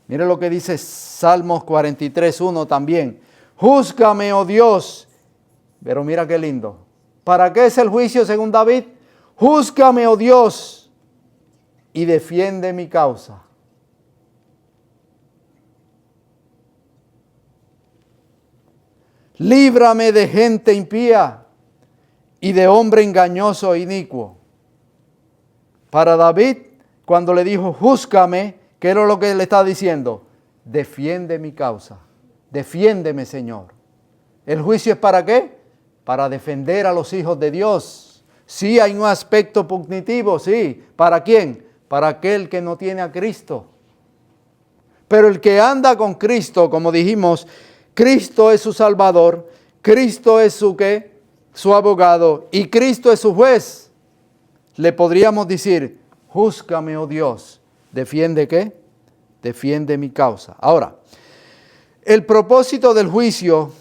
Mire lo que dice Salmos 43:1 también. Júzgame, oh Dios. Pero mira qué lindo. ¿Para qué es el juicio según David? Júzgame, oh Dios, y defiende mi causa. Líbrame de gente impía y de hombre engañoso e inicuo. Para David, cuando le dijo, júzgame, ¿qué era lo que le está diciendo? Defiende mi causa. Defiéndeme, Señor. ¿El juicio es para qué? Para defender a los hijos de Dios. Sí, hay un aspecto punitivo, sí. ¿Para quién? Para aquel que no tiene a Cristo. Pero el que anda con Cristo, como dijimos, Cristo es su Salvador, Cristo es su ¿qué? Su abogado y Cristo es su juez. Le podríamos decir, júzgame, oh Dios, ¿defiende qué? Defiende mi causa. Ahora, el propósito del juicio,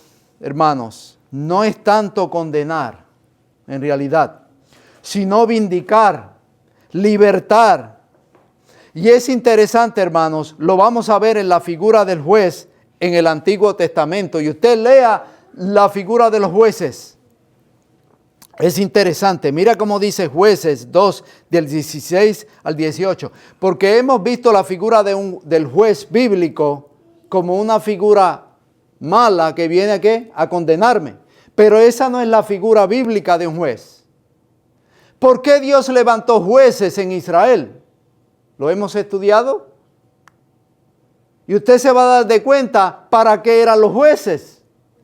hermanos, no es tanto condenar, en realidad, sino vindicar, libertar. Y es interesante, hermanos, lo vamos a ver en la figura del juez en el Antiguo Testamento. Y usted lea la figura de los jueces. Es interesante. Mira cómo dice Jueces 2, del 16 al 18. Porque hemos visto la figura del juez bíblico como una figura mala que viene ¿a qué? A condenarme. Pero esa no es la figura bíblica de un juez. ¿Por qué Dios levantó jueces en Israel? ¿Lo hemos estudiado? Y usted se va a dar de cuenta para qué eran los jueces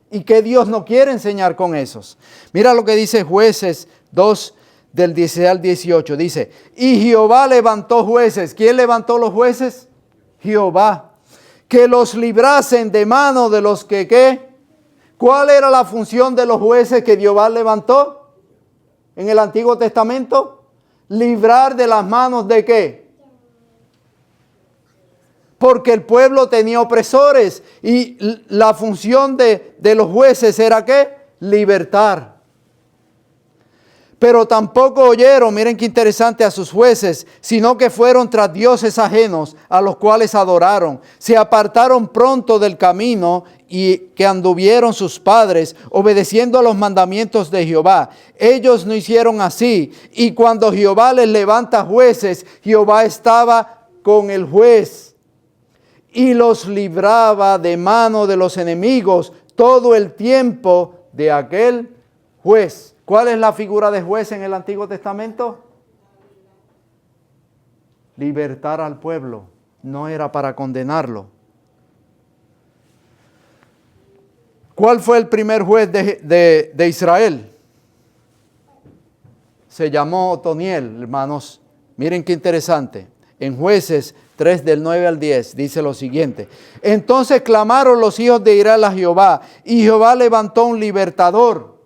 y que Dios no quiere enseñar con esos. Mira lo que dice Jueces 2 del 16 al 18. Dice, y Jehová levantó jueces. ¿Quién levantó los jueces? Jehová. Que los librasen de mano de los que ¿qué? ¿Cuál era la función de los jueces que Jehová levantó en el Antiguo Testamento? Librar de las manos de ¿qué? Porque el pueblo tenía opresores y la función de los jueces era ¿qué? Libertar. Pero tampoco oyeron, miren qué interesante, a sus jueces, sino que fueron tras dioses ajenos a los cuales adoraron. Se apartaron pronto del camino y que anduvieron sus padres, obedeciendo a los mandamientos de Jehová. Ellos no hicieron así. Y cuando Jehová les levanta jueces, Jehová estaba con el juez y los libraba de mano de los enemigos todo el tiempo de aquel juez. ¿Cuál es la figura de juez en el Antiguo Testamento? Libertar al pueblo, no era para condenarlo. ¿Cuál fue el primer juez de Israel? Se llamó Otoniel, hermanos. Miren qué interesante. En Jueces 3 del 9 al 10 dice lo siguiente. Entonces clamaron los hijos de Israel a Jehová, y Jehová levantó un libertador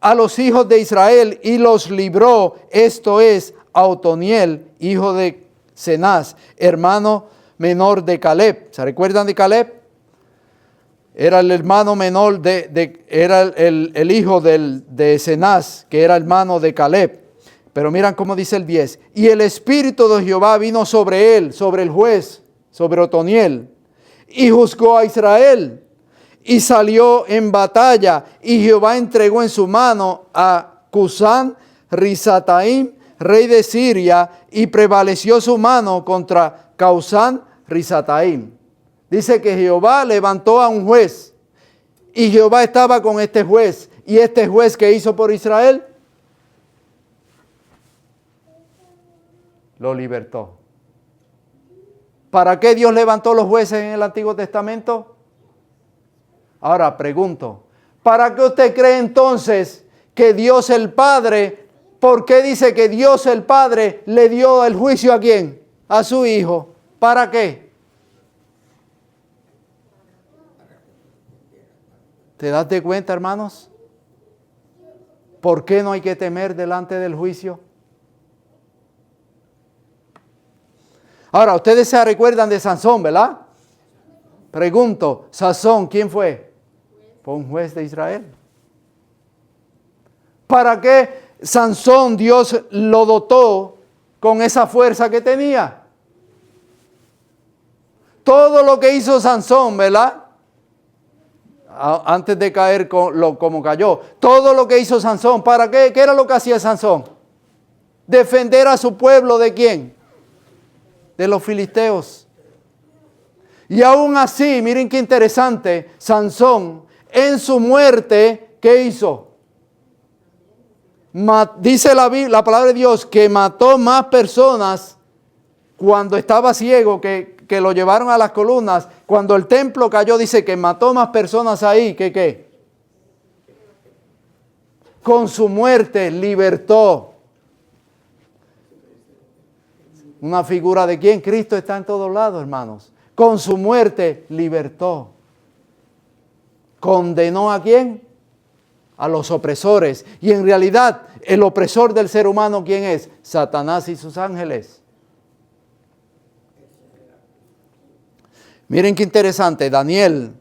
a los hijos de Israel y los libró, esto es, a Otoniel, hijo de Cenaz, hermano menor de Caleb. ¿Se recuerdan de Caleb? Era el hermano menor era el hijo de Cenaz, que era hermano de Caleb. Pero miran cómo dice el 10. Y el Espíritu de Jehová vino sobre él, sobre el juez, sobre Otoniel, y juzgó a Israel. Y salió en batalla, y Jehová entregó en su mano a Cusán Risataim, rey de Siria, y prevaleció su mano contra Cusán Risataim. Dice que Jehová levantó a un juez y Jehová estaba con este juez. ¿Y este juez qué hizo por Israel? Lo libertó. ¿Para qué Dios levantó los jueces en el Antiguo Testamento? Ahora pregunto, ¿para qué usted cree entonces que Dios el Padre, por qué dice que Dios el Padre le dio el juicio a quién? A su Hijo. ¿Para qué? ¿Te das de cuenta, hermanos? ¿Por qué no hay que temer delante del juicio? Ahora, ustedes se recuerdan de Sansón, ¿verdad? Pregunto, Sansón, ¿quién fue? Fue un juez de Israel. ¿Para qué Sansón Dios lo dotó con esa fuerza que tenía? Todo lo que hizo Sansón, ¿verdad? Antes de caer como cayó. Todo lo que hizo Sansón, ¿para qué? ¿Qué era lo que hacía Sansón? Defender a su pueblo, ¿de quién? De los filisteos. Y aún así, miren qué interesante, Sansón, en su muerte, ¿qué hizo? Dice la palabra de Dios que mató más personas cuando estaba ciego, que lo llevaron a las columnas. Cuando el templo cayó, dice que mató más personas ahí que ¿qué? Con su muerte libertó. Una figura de quién? Cristo está en todos lados, hermanos. Con su muerte libertó. ¿Condenó a quién? A los opresores. Y en realidad, el opresor del ser humano, ¿quién es? Satanás y sus ángeles. Miren qué interesante, Daniel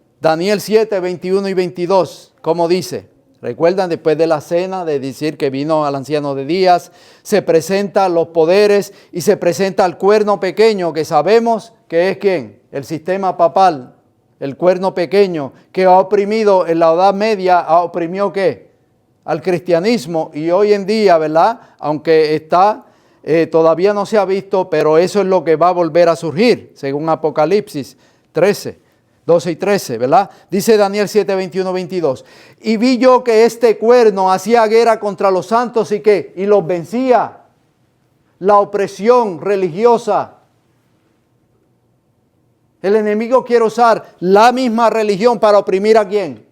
7, 21 y 22, ¿cómo dice? ¿Recuerdan después de la cena de decir que vino al anciano de días? Se presentan los poderes y se presenta el cuerno pequeño, que sabemos que es ¿quién? El sistema papal, el cuerno pequeño, que ha oprimido en la Edad Media, ha oprimido ¿qué? Al cristianismo, y hoy en día, ¿verdad? Aunque está, todavía no se ha visto, pero eso es lo que va a volver a surgir, según Apocalipsis 13, 12 y 13, ¿verdad? Dice Daniel 7, 21, 22. Y vi yo que este cuerno hacía guerra contra los santos y ¿qué? Y los vencía. La opresión religiosa. El enemigo quiere usar la misma religión para oprimir a ¿quién?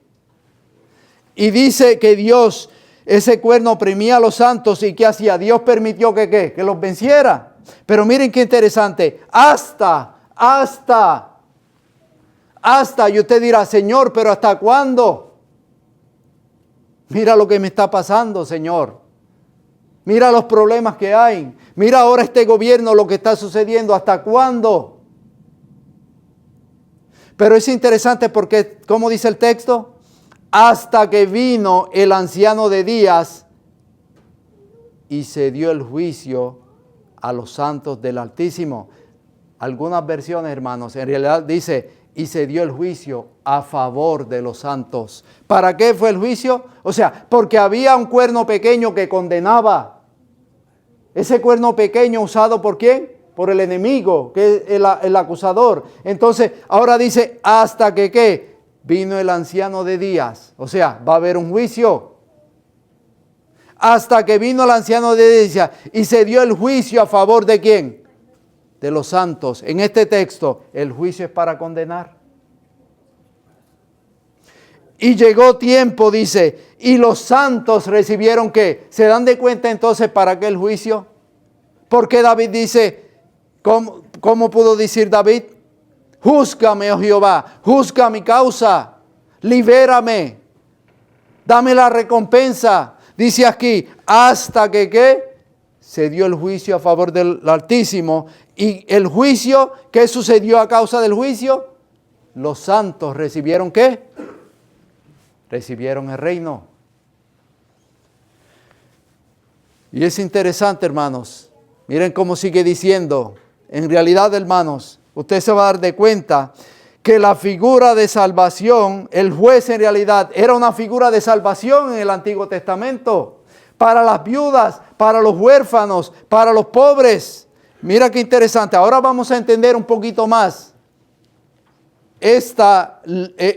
Y dice que Dios, ese cuerno oprimía a los santos y ¿qué hacía? Dios permitió que ¿qué? Que los venciera. Pero miren qué interesante. Hasta, y usted dirá, Señor, pero ¿hasta cuándo? Mira lo que me está pasando, Señor. Mira los problemas que hay. Mira ahora este gobierno, lo que está sucediendo. ¿Hasta cuándo? Pero es interesante porque, ¿cómo dice el texto? Hasta que vino el anciano de días y se dio el juicio a los santos del Altísimo. Algunas versiones, hermanos, en realidad dice, y se dio el juicio a favor de los santos. ¿Para qué fue el juicio? O sea, porque había un cuerno pequeño que condenaba. Ese cuerno pequeño usado ¿por quién? Por el enemigo, que es el acusador. Entonces, ahora dice, hasta que ¿qué? Vino el anciano de días. O sea, va a haber un juicio. Hasta que vino el anciano de días y se dio el juicio a favor de ¿quién? De los santos. En este texto, el juicio es para condenar. Y llegó tiempo, dice, y los santos recibieron ¿qué? ¿Se dan de cuenta entonces para qué el juicio? Porque David dice, ¿cómo pudo decir David? Júzgame, oh Jehová, juzga mi causa, libérame, dame la recompensa. Dice aquí, hasta que ¿qué? Se dio el juicio a favor del Altísimo. Y el juicio, ¿qué sucedió a causa del juicio? Los santos recibieron ¿qué? Recibieron el reino. Y es interesante, hermanos. Miren cómo sigue diciendo. En realidad, hermanos, usted se va a dar de cuenta que la figura de salvación, el juez en realidad era una figura de salvación en el Antiguo Testamento. Para las viudas, para los huérfanos, para los pobres. Mira qué interesante. Ahora vamos a entender un poquito más.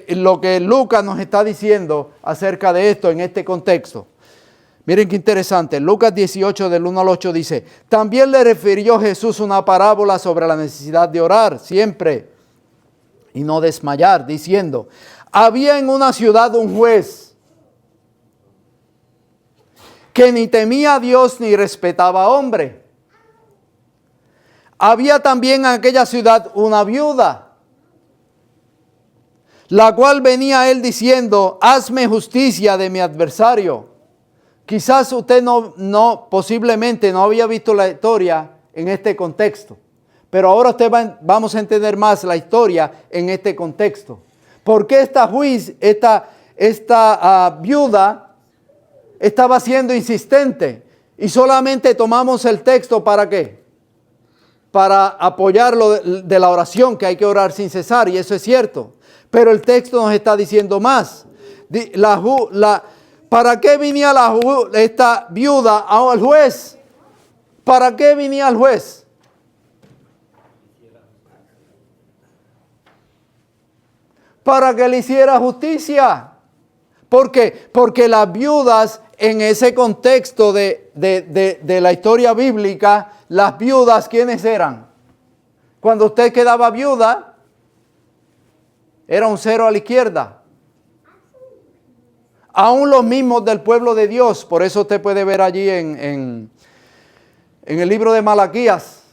lo que Lucas nos está diciendo acerca de esto en este contexto. Miren qué interesante. Lucas 18 del 1 al 8 dice, también le refirió Jesús una parábola sobre la necesidad de orar siempre y no desmayar, diciendo, había en una ciudad un juez que ni temía a Dios ni respetaba a hombre. Había también en aquella ciudad una viuda, la cual venía a él diciendo, hazme justicia de mi adversario. Quizás usted posiblemente no había visto la historia en este contexto, pero ahora vamos a entender más la historia en este contexto. ¿Por qué esta viuda estaba siendo insistente? Y solamente tomamos el texto ¿para qué? Para apoyarlo de la oración, que hay que orar sin cesar, y eso es cierto. Pero el texto nos está diciendo más. ¿Para qué venía esta viuda al juez? ¿Para qué venía al juez? Para que le hiciera justicia. ¿Por qué? Porque las viudas en ese contexto de la historia bíblica, las viudas, ¿quiénes eran? Cuando usted quedaba viuda, era un 0 a la izquierda. Aún los mismos del pueblo de Dios, por eso usted puede ver allí en el libro de Malaquías.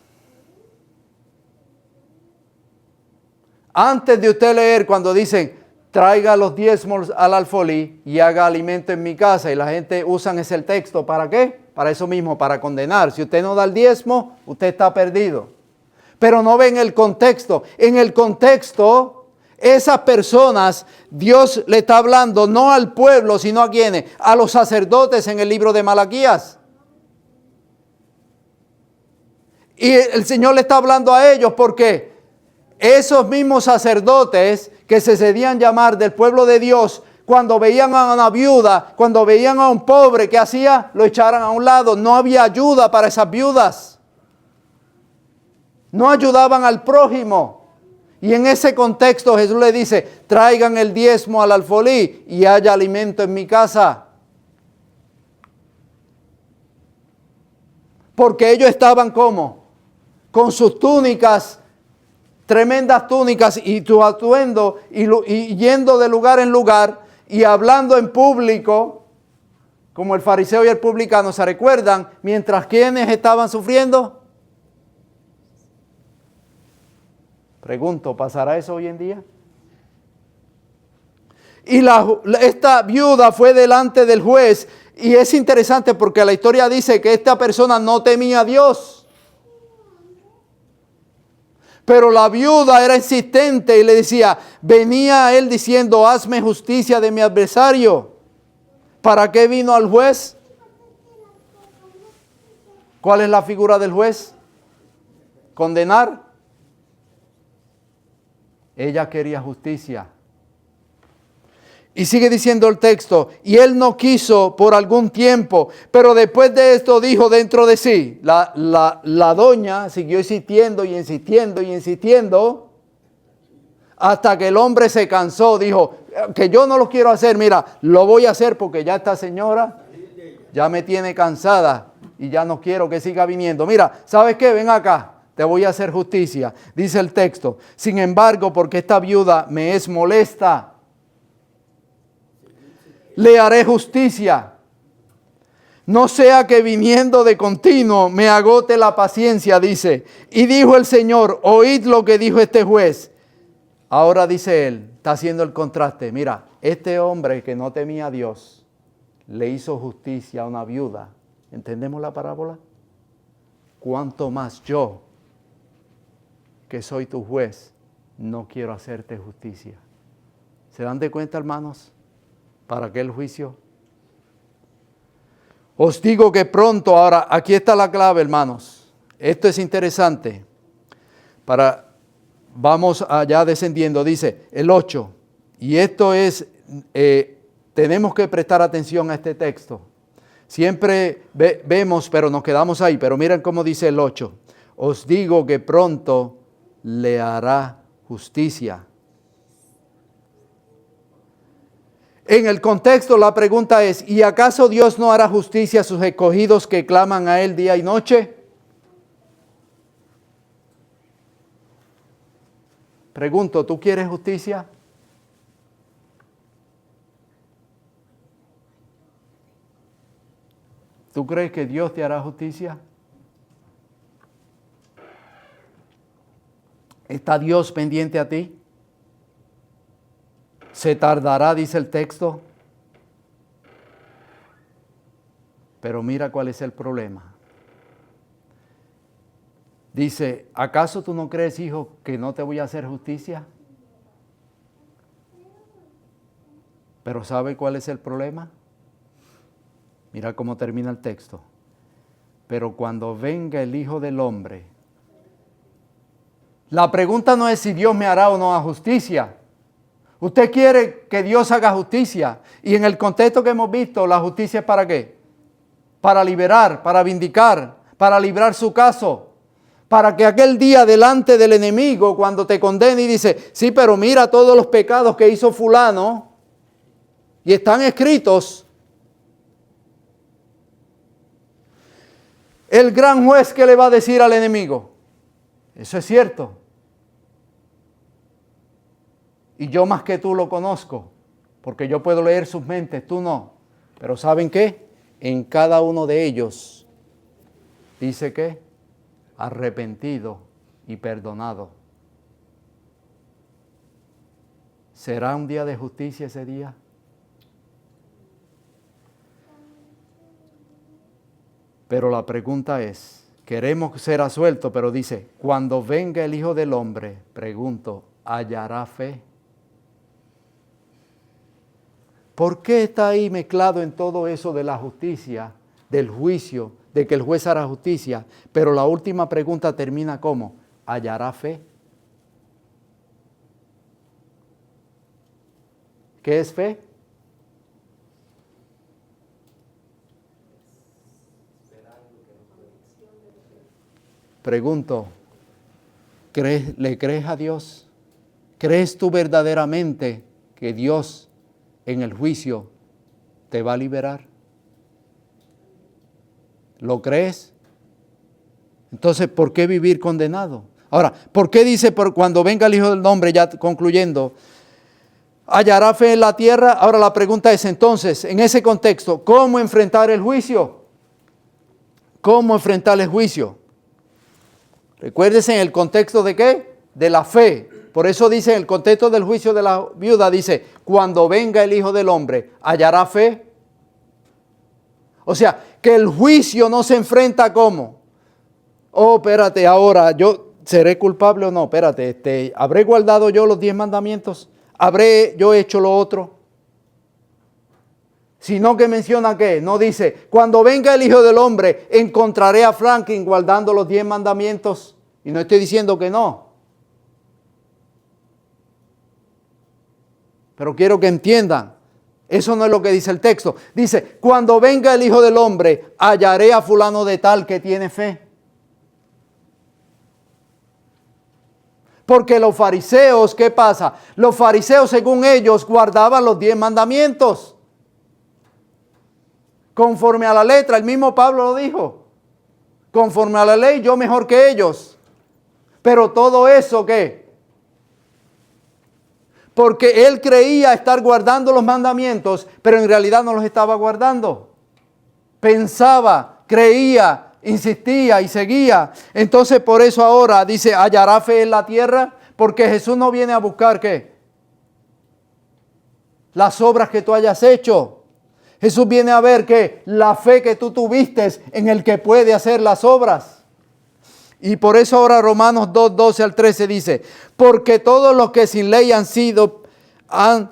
Antes de usted leer cuando dicen, traiga los diezmos al alfolí y haga alimento en mi casa, y la gente usan ese texto, ¿para qué? Para eso mismo, para condenar. Si usted no da el diezmo, usted está perdido. Pero no ven el contexto. En el contexto, esas personas, Dios le está hablando no al pueblo, sino a quienes, a los sacerdotes en el libro de Malaquías. Y el Señor le está hablando a ellos porque esos mismos sacerdotes que se cedían llamar del pueblo de Dios, cuando veían a una viuda, cuando veían a un pobre, ¿qué hacía? Lo echaran a un lado. No había ayuda para esas viudas. No ayudaban al prójimo. Y en ese contexto Jesús le dice, traigan el diezmo al alfolí y haya alimento en mi casa. Porque ellos estaban ¿cómo? Con sus túnicas, tremendas túnicas y su atuendo y yendo de lugar en lugar y hablando en público, como el fariseo y el publicano, ¿se recuerdan? Mientras quienes estaban sufriendo. Pregunto, ¿pasará eso hoy en día? Y esta viuda fue delante del juez. Y es interesante porque la historia dice que esta persona no temía a Dios. Pero la viuda era insistente y le decía, venía a él diciendo, hazme justicia de mi adversario. ¿Para qué vino al juez? ¿Cuál es la figura del juez? ¿Condenar? Ella quería justicia. Y sigue diciendo el texto, y él no quiso por algún tiempo, pero después de esto dijo dentro de sí, la doña siguió insistiendo y insistiendo y insistiendo, hasta que el hombre se cansó, dijo, que yo no lo quiero hacer, mira, lo voy a hacer porque ya esta señora ya me tiene cansada y ya no quiero que siga viniendo. Mira, ¿sabes qué? Ven acá. Te voy a hacer justicia, dice el texto. Sin embargo, porque esta viuda me es molesta, le haré justicia. No sea que viniendo de continuo me agote la paciencia, dice. Y dijo el Señor, oíd lo que dijo este juez. Ahora dice él, está haciendo el contraste. Mira, este hombre que no temía a Dios, le hizo justicia a una viuda. ¿Entendemos la parábola? ¿Cuánto más yo, que soy tu juez, no quiero hacerte justicia? ¿Se dan de cuenta, hermanos? ¿Para qué el juicio? Os digo que pronto, ahora, aquí está la clave, hermanos. Esto es interesante. Vamos allá descendiendo, dice el 8. Y esto es, tenemos que prestar atención a este texto. Siempre vemos, pero nos quedamos ahí. Pero miren cómo dice el 8. Os digo que pronto le hará justicia. En el contexto la pregunta es, ¿y acaso Dios no hará justicia a sus escogidos que claman a Él día y noche? Pregunto, ¿tú quieres justicia? ¿Tú crees que Dios te hará justicia? ¿Está Dios pendiente a ti? ¿Se tardará, dice el texto? Pero mira cuál es el problema. Dice, ¿acaso tú no crees, hijo, que no te voy a hacer justicia? Pero ¿sabe cuál es el problema? Mira cómo termina el texto. Pero cuando venga el Hijo del Hombre, la pregunta no es si Dios me hará o no justicia. Usted quiere que Dios haga justicia. Y en el contexto que hemos visto, la justicia es ¿para qué? Para liberar, para vindicar, para librar su caso. Para que aquel día delante del enemigo, cuando te condene y dice, sí, pero mira todos los pecados que hizo fulano, y están escritos, el gran juez que le va a decir al enemigo, eso es cierto. Y yo más que tú lo conozco, porque yo puedo leer sus mentes, tú no. Pero ¿saben qué? En cada uno de ellos dice que arrepentido y perdonado. ¿Será un día de justicia ese día? Pero la pregunta es, queremos ser absueltos, pero dice, cuando venga el Hijo del Hombre, pregunto, ¿hallará fe? ¿Por qué está ahí mezclado en todo eso de la justicia, del juicio, de que el juez hará justicia? Pero la última pregunta termina como, ¿hallará fe? ¿Qué es fe? Pregunto, ¿le crees a Dios? ¿Crees tú verdaderamente que Dios en el juicio te va a liberar? ¿Lo crees? Entonces, ¿por qué vivir condenado? Ahora, ¿por qué dice cuando venga el Hijo del Hombre, ya concluyendo, hallará fe en la tierra? Ahora la pregunta es entonces, en ese contexto, ¿cómo enfrentar el juicio? ¿Cómo enfrentar el juicio? Recuérdese en el contexto de ¿qué? De la fe. Por eso dice en el contexto del juicio de la viuda, dice, cuando venga el Hijo del Hombre, ¿hallará fe? O sea, que el juicio no se enfrenta ¿cómo? Oh, espérate, ahora, ¿yo seré culpable o no? Espérate, ¿habré guardado yo los 10 mandamientos? ¿Habré yo hecho lo otro? Sino que menciona ¿qué? No dice, cuando venga el Hijo del Hombre, encontraré a Franklin guardando los 10 mandamientos. Y no estoy diciendo que no. Pero quiero que entiendan, eso no es lo que dice el texto. Dice, cuando venga el Hijo del Hombre, hallaré a fulano de tal que tiene fe. Porque los fariseos, ¿qué pasa? Los fariseos, según ellos, guardaban los 10 mandamientos. Conforme a la letra, el mismo Pablo lo dijo. Conforme a la ley, yo mejor que ellos. Pero todo eso, ¿qué? Porque él creía estar guardando los mandamientos, pero en realidad no los estaba guardando. Pensaba, creía, insistía y seguía. Entonces por eso ahora dice, ¿hallará fe en la tierra? Porque Jesús no viene a buscar ¿qué? Las obras que tú hayas hecho. Jesús viene a ver que la fe que tú tuviste en el que puede hacer las obras. Y por eso ahora Romanos 2, 12 al 13 dice, porque todos los que sin ley han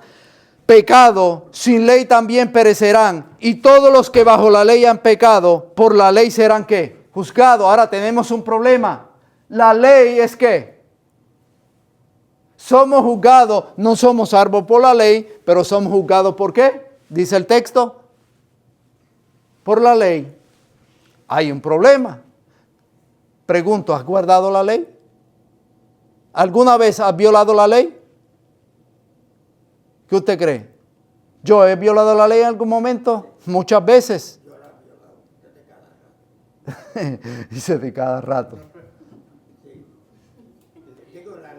pecado, sin ley también perecerán. Y todos los que bajo la ley han pecado, por la ley serán ¿qué? Juzgados. Ahora tenemos un problema. La ley es ¿qué? Somos juzgados, no somos salvos por la ley, pero somos juzgados ¿por qué? Dice el texto. Por la ley. Hay un problema. Pregunto, ¿has guardado la ley? ¿Alguna vez has violado la ley? ¿Qué usted cree? ¿Yo he violado la ley en algún momento? Muchas veces. Dice de cada rato.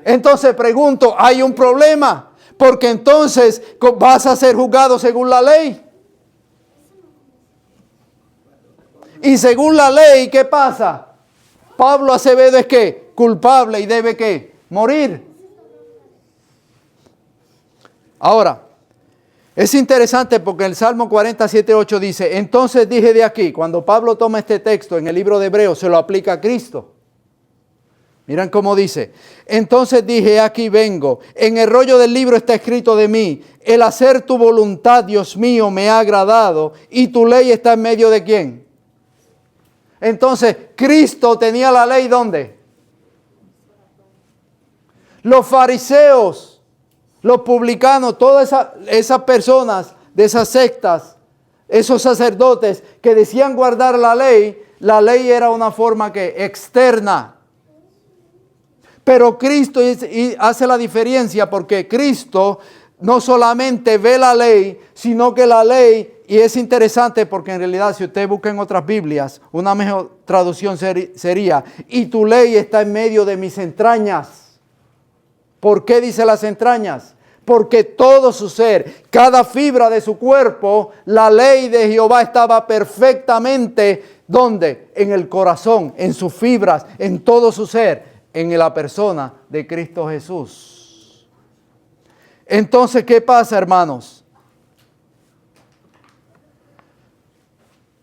Entonces pregunto, ¿hay un problema? Porque entonces vas a ser juzgado según la ley. Y según la ley, ¿qué pasa? Pablo Acevedo es que culpable y debe ¿qué? Morir. Ahora, es interesante porque el Salmo 47:8 dice, entonces dije de aquí, cuando Pablo toma este texto en el libro de Hebreos, se lo aplica a Cristo. Miren cómo dice, entonces dije, aquí vengo, en el rollo del libro está escrito de mí, el hacer tu voluntad, Dios mío, me ha agradado, y tu ley está en medio de ¿quién? Entonces, Cristo tenía la ley, ¿dónde? Los fariseos, los publicanos, todas esas personas de esas sectas, esos sacerdotes que decían guardar la ley era una forma que externa. Pero Cristo hace la diferencia porque Cristo no solamente ve la ley, sino que la ley, y es interesante porque en realidad si usted busca en otras Biblias, una mejor traducción sería, y tu ley está en medio de mis entrañas. ¿Por qué dice las entrañas? Porque todo su ser, cada fibra de su cuerpo, la ley de Jehová estaba perfectamente, ¿dónde? En el corazón, en sus fibras, en todo su ser, en la persona de Cristo Jesús. Entonces, ¿qué pasa, hermanos?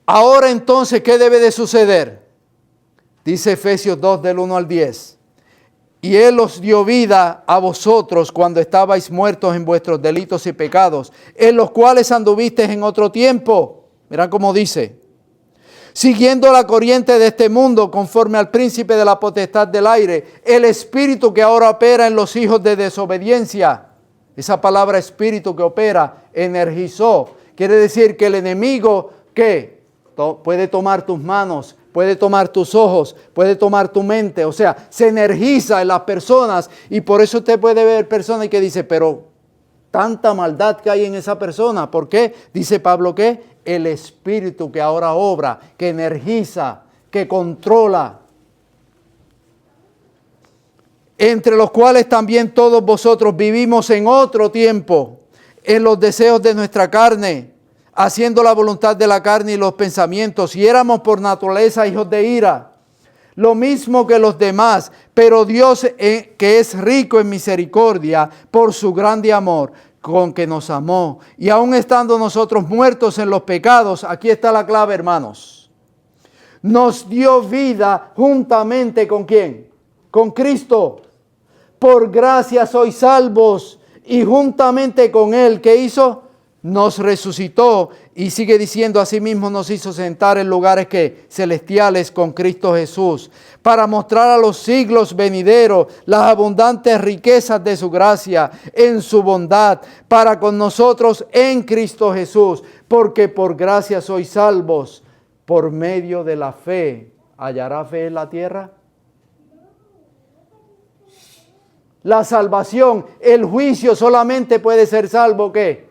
Ahora entonces, ¿qué debe de suceder? Dice Efesios 2 del 1 al 10. Y Él os dio vida a vosotros cuando estabais muertos en vuestros delitos y pecados, en los cuales anduvisteis en otro tiempo. Mirá cómo dice. Siguiendo la corriente de este mundo, conforme al príncipe de la potestad del aire, el espíritu que ahora opera en los hijos de desobediencia. Esa palabra espíritu que opera, energizó. Quiere decir que el enemigo, ¿qué? Puede tomar tus manos, puede tomar tus ojos, puede tomar tu mente. O sea, se energiza en las personas y por eso usted puede ver personas que dicen, pero tanta maldad que hay en esa persona. ¿Por qué? Dice Pablo que el espíritu que ahora obra, que energiza, que controla. Entre los cuales también todos vosotros vivimos en otro tiempo, en los deseos de nuestra carne, haciendo la voluntad de la carne y los pensamientos, y éramos por naturaleza hijos de ira, lo mismo que los demás, pero Dios, que es rico en misericordia, por su grande amor, con que nos amó, y aun estando nosotros muertos en los pecados, aquí está la clave, hermanos, nos dio vida juntamente ¿con quién? Con Cristo. Por gracia sois salvos, y juntamente con Él, ¿qué hizo? Nos resucitó y sigue diciendo asimismo nos hizo sentar en lugares que celestiales con Cristo Jesús, para mostrar a los siglos venideros las abundantes riquezas de su gracia en su bondad para con nosotros en Cristo Jesús, porque por gracia sois salvos por medio de la fe. ¿Hallará fe en la tierra? La salvación, el juicio solamente puede ser salvo ¿qué?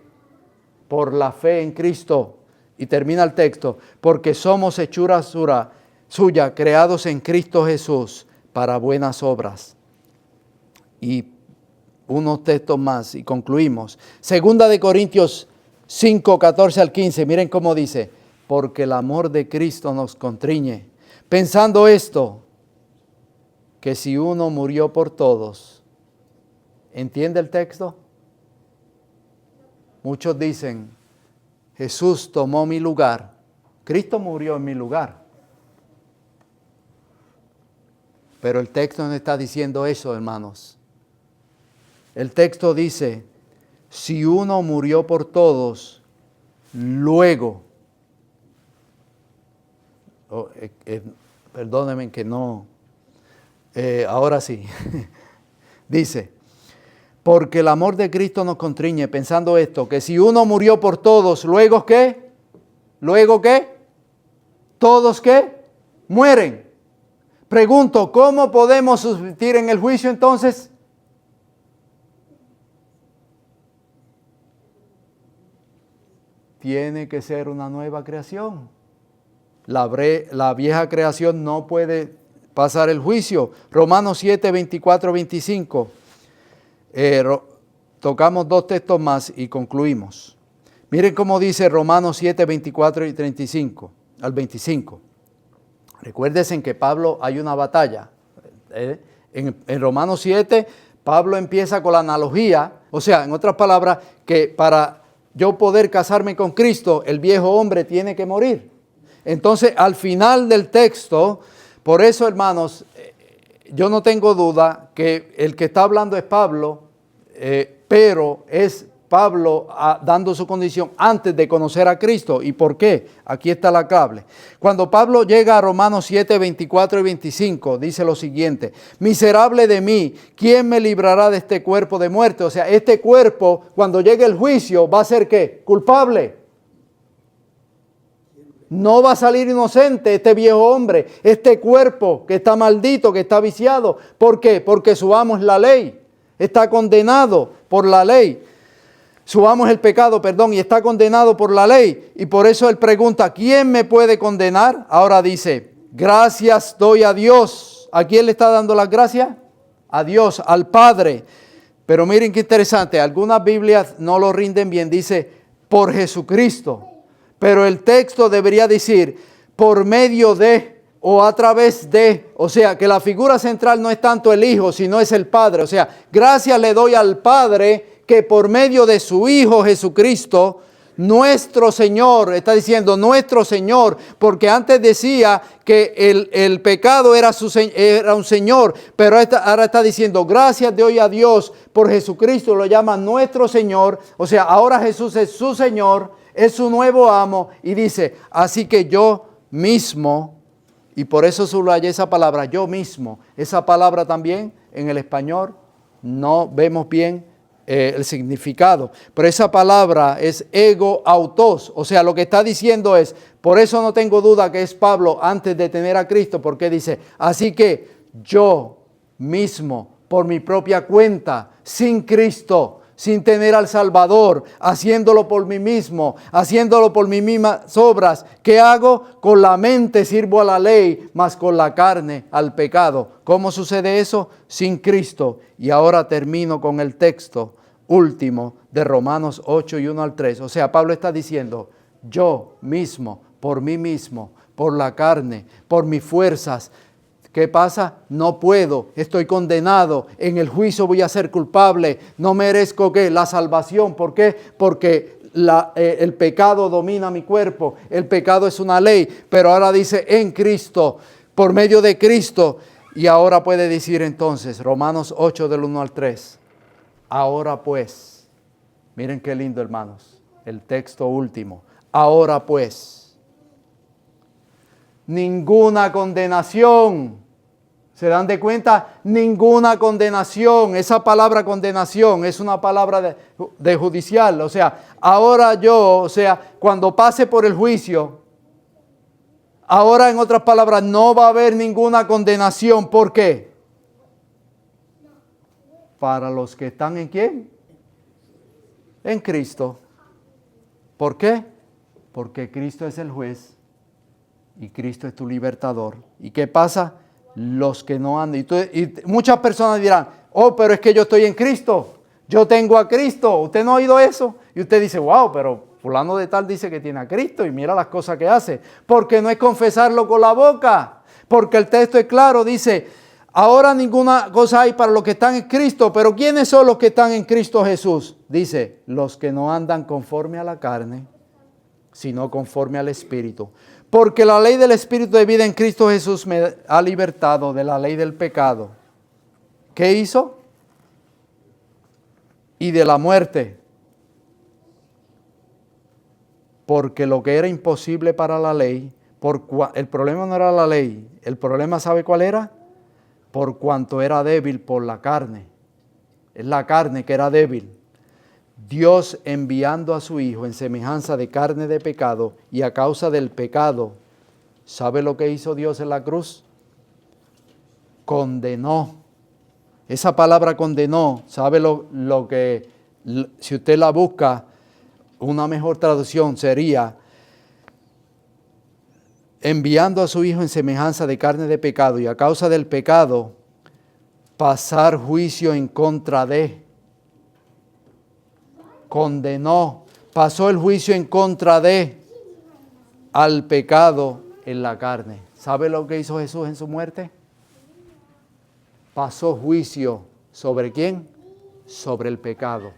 Por la fe en Cristo. Y termina el texto, porque somos hechura suya, creados en Cristo Jesús para buenas obras. Y unos textos más y concluimos. Segunda de Corintios 5, 14 al 15, miren cómo dice, porque el amor de Cristo nos constriñe, pensando esto, que si uno murió por todos, ¿entiende el texto? Muchos dicen, Jesús tomó mi lugar. Cristo murió en mi lugar. Pero el texto no está diciendo eso, hermanos. El texto dice, si uno murió por todos, luego, perdónenme que no, ahora sí, dice, porque el amor de Cristo nos constriñe, pensando esto, que si uno murió por todos, ¿luego qué? ¿Luego qué? ¿Todos qué? Mueren. Pregunto, ¿cómo podemos subsistir en el juicio entonces? tiene que ser una nueva creación. La vieja creación no puede pasar el juicio. Romanos 7, 24, 25. Tocamos 2 textos más y concluimos. Miren cómo dice Romanos 7, 24 y 35 al 25. Recuérdense que Pablo hay una batalla. En Romanos 7, Pablo empieza con la analogía, o sea, en otras palabras, que para yo poder casarme con Cristo, el viejo hombre tiene que morir. Entonces, al final del texto, por eso, hermanos, yo no tengo duda que el que está hablando es Pablo, pero es Pablo dando su condición antes de conocer a Cristo. ¿Y por qué? Aquí está la clave. Cuando Pablo llega a Romanos 7, 24 y 25, dice lo siguiente: miserable de mí, ¿quién me librará de este cuerpo de muerte? O sea, este cuerpo, cuando llegue el juicio, va a ser ¿qué? Culpable. No va a salir inocente este viejo hombre, este cuerpo que está maldito, que está viciado. ¿Por qué? Porque su amo es la ley. Está condenado por la ley. Su amo es el pecado, y está condenado por la ley. Y por eso él pregunta, ¿quién me puede condenar? Ahora dice, gracias doy a Dios. ¿A quién le está dando las gracias? A Dios, al Padre. Pero miren qué interesante, algunas Biblias no lo rinden bien, dice, por Jesucristo. Pero el texto debería decir, por medio de o a través de. O sea, que la figura central no es tanto el Hijo, sino es el Padre. O sea, gracias le doy al Padre que por medio de su Hijo Jesucristo, nuestro Señor, está diciendo nuestro Señor, porque antes decía que el pecado era un Señor, pero ahora está diciendo gracias doy a Dios por Jesucristo, lo llama nuestro Señor. O sea, ahora Jesús es su Señor, es su nuevo amo, y dice, así que yo mismo, y por eso subrayé esa palabra, yo mismo, esa palabra también en el español no vemos bien el significado, pero esa palabra es ego autos, o sea, lo que está diciendo es, por eso no tengo duda que es Pablo antes de tener a Cristo, porque dice, así que yo mismo, por mi propia cuenta, sin Cristo, sin tener al Salvador, haciéndolo por mí mismo, haciéndolo por mis mismas obras. ¿Qué hago? Con la mente sirvo a la ley, mas con la carne al pecado. ¿Cómo sucede eso? Sin Cristo. Y ahora termino con el texto último de Romanos 8 y 1 al 3. O sea, Pablo está diciendo, yo mismo, por mí mismo, por la carne, por mis fuerzas, ¿qué pasa? No puedo, estoy condenado, en el juicio voy a ser culpable, no merezco ¿qué? La salvación. ¿Por qué? Porque el pecado domina mi cuerpo, el pecado es una ley, pero ahora dice en Cristo, por medio de Cristo, y ahora puede decir entonces, Romanos 8 del 1 al 3, ahora pues, miren qué lindo hermanos, el texto último, ahora pues, ninguna condenación. ¿Se dan de cuenta? Ninguna condenación. Esa palabra condenación es una palabra de judicial. O sea, ahora yo, o sea, cuando pase por el juicio, ahora en otras palabras, no va a haber ninguna condenación. ¿Por qué? Para los que están ¿en quién? En Cristo. ¿Por qué? Porque Cristo es el juez y Cristo es tu libertador. ¿Y qué pasa? Los que no andan. Y muchas personas dirán, oh, pero es que yo estoy en Cristo. Yo tengo a Cristo. ¿Usted no ha oído eso? Y usted dice, wow, pero fulano de tal dice que tiene a Cristo y mira las cosas que hace. Porque no es confesarlo con la boca. Porque el texto es claro, dice, ahora ninguna cosa hay para los que están en Cristo. Pero ¿quiénes son los que están en Cristo Jesús? Dice, los que no andan conforme a la carne, sino conforme al Espíritu. Porque la ley del Espíritu de vida en Cristo Jesús me ha libertado de la ley del pecado. ¿Qué hizo? Y de la muerte. Porque lo que era imposible para la ley, el problema no era la ley, el problema ¿sabe cuál era? Por cuanto era débil por la carne. Es la carne que era débil. Dios enviando a su Hijo en semejanza de carne de pecado y a causa del pecado, ¿sabe lo que hizo Dios en la cruz? Condenó. Esa palabra condenó, ¿sabe lo que, si usted la busca, Una mejor traducción sería enviando a su Hijo en semejanza de carne de pecado y a causa del pecado pasar juicio en contra de. Condenó, pasó el juicio en contra de al pecado en la carne. ¿Sabe lo que hizo Jesús en su muerte? Pasó juicio ¿sobre quién? Sobre el pecado.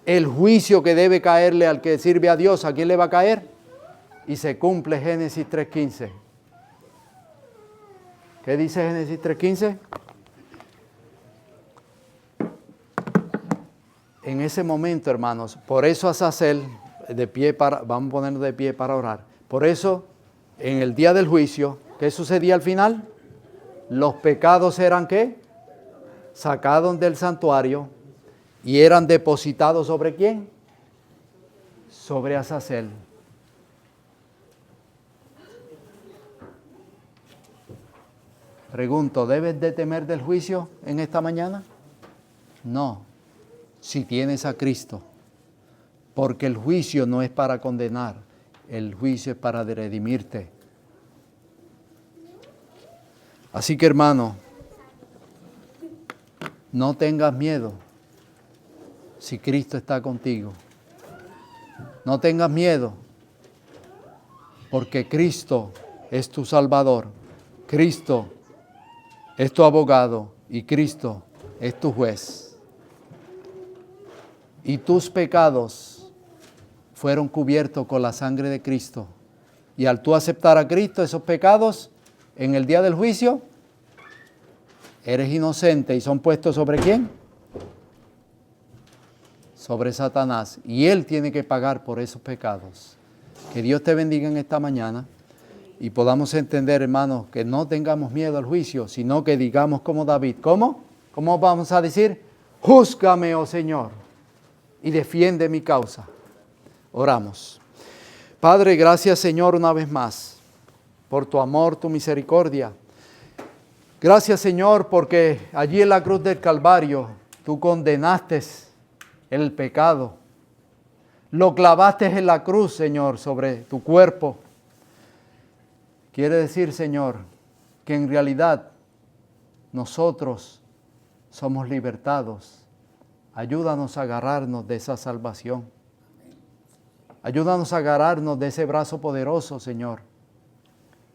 El juicio que debe caerle al que sirve a Dios, ¿a quién le va a caer? Y se cumple Génesis 3:15. ¿Qué dice Génesis 3:15? En ese momento, hermanos, por eso Azazel, vamos a ponernos de pie para orar. Por eso, en el día del juicio, ¿qué sucedía al final? Los pecados eran ¿qué? Sacados del santuario y eran depositados ¿sobre quién? Sobre Azazel. Pregunto, ¿debes de temer del juicio en esta mañana? No, si tienes a Cristo, porque el juicio no es para condenar, el juicio es para redimirte. Así que hermano, no tengas miedo si Cristo está contigo. No tengas miedo, porque Cristo es tu Salvador, Cristo es tu abogado y Cristo es tu juez. Y tus pecados fueron cubiertos con la sangre de Cristo. Y al tú aceptar a Cristo, esos pecados, en el día del juicio, eres inocente y son puestos ¿sobre quién? Sobre Satanás. Y él tiene que pagar por esos pecados. Que Dios te bendiga en esta mañana y podamos entender, hermanos, que no tengamos miedo al juicio, sino que digamos como David. ¿Cómo? ¿Cómo vamos a decir? Júzgame, oh Señor, y defiende mi causa. Oramos. Padre, gracias, Señor, una vez más, por tu amor, tu misericordia. Gracias, Señor, porque allí en la cruz del Calvario tú condenaste el pecado. Lo clavaste en la cruz, Señor, sobre tu cuerpo. Quiere decir, Señor, que en realidad nosotros somos libertados. Ayúdanos a agarrarnos de esa salvación. Ayúdanos a agarrarnos de ese brazo poderoso, Señor.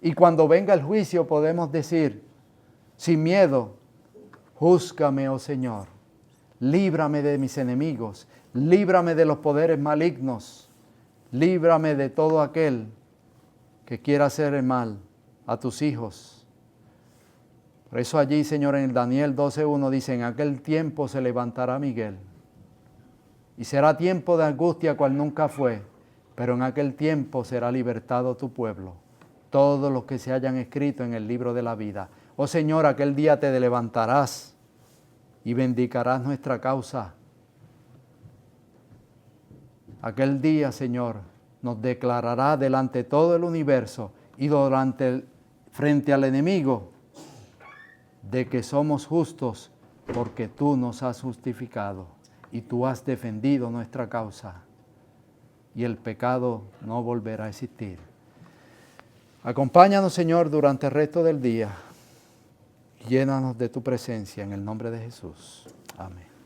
Y cuando venga el juicio podemos decir, sin miedo, júzgame, oh Señor. Líbrame de mis enemigos. Líbrame de los poderes malignos. Líbrame de todo aquel que quiera hacer el mal a tus hijos. Por eso allí, Señor, en el Daniel 12:1 dice, en aquel tiempo se levantará Miguel. Y será tiempo de angustia cual nunca fue, pero en aquel tiempo será libertado tu pueblo, todos los que se hayan escrito en el libro de la vida. Oh Señor, aquel día te levantarás y bendicarás nuestra causa. Aquel día, Señor, nos declarará delante de todo el universo y frente al enemigo de que somos justos porque tú nos has justificado y tú has defendido nuestra causa y el pecado no volverá a existir. Acompáñanos, Señor, durante el resto del día. Llénanos de tu presencia en el nombre de Jesús. Amén.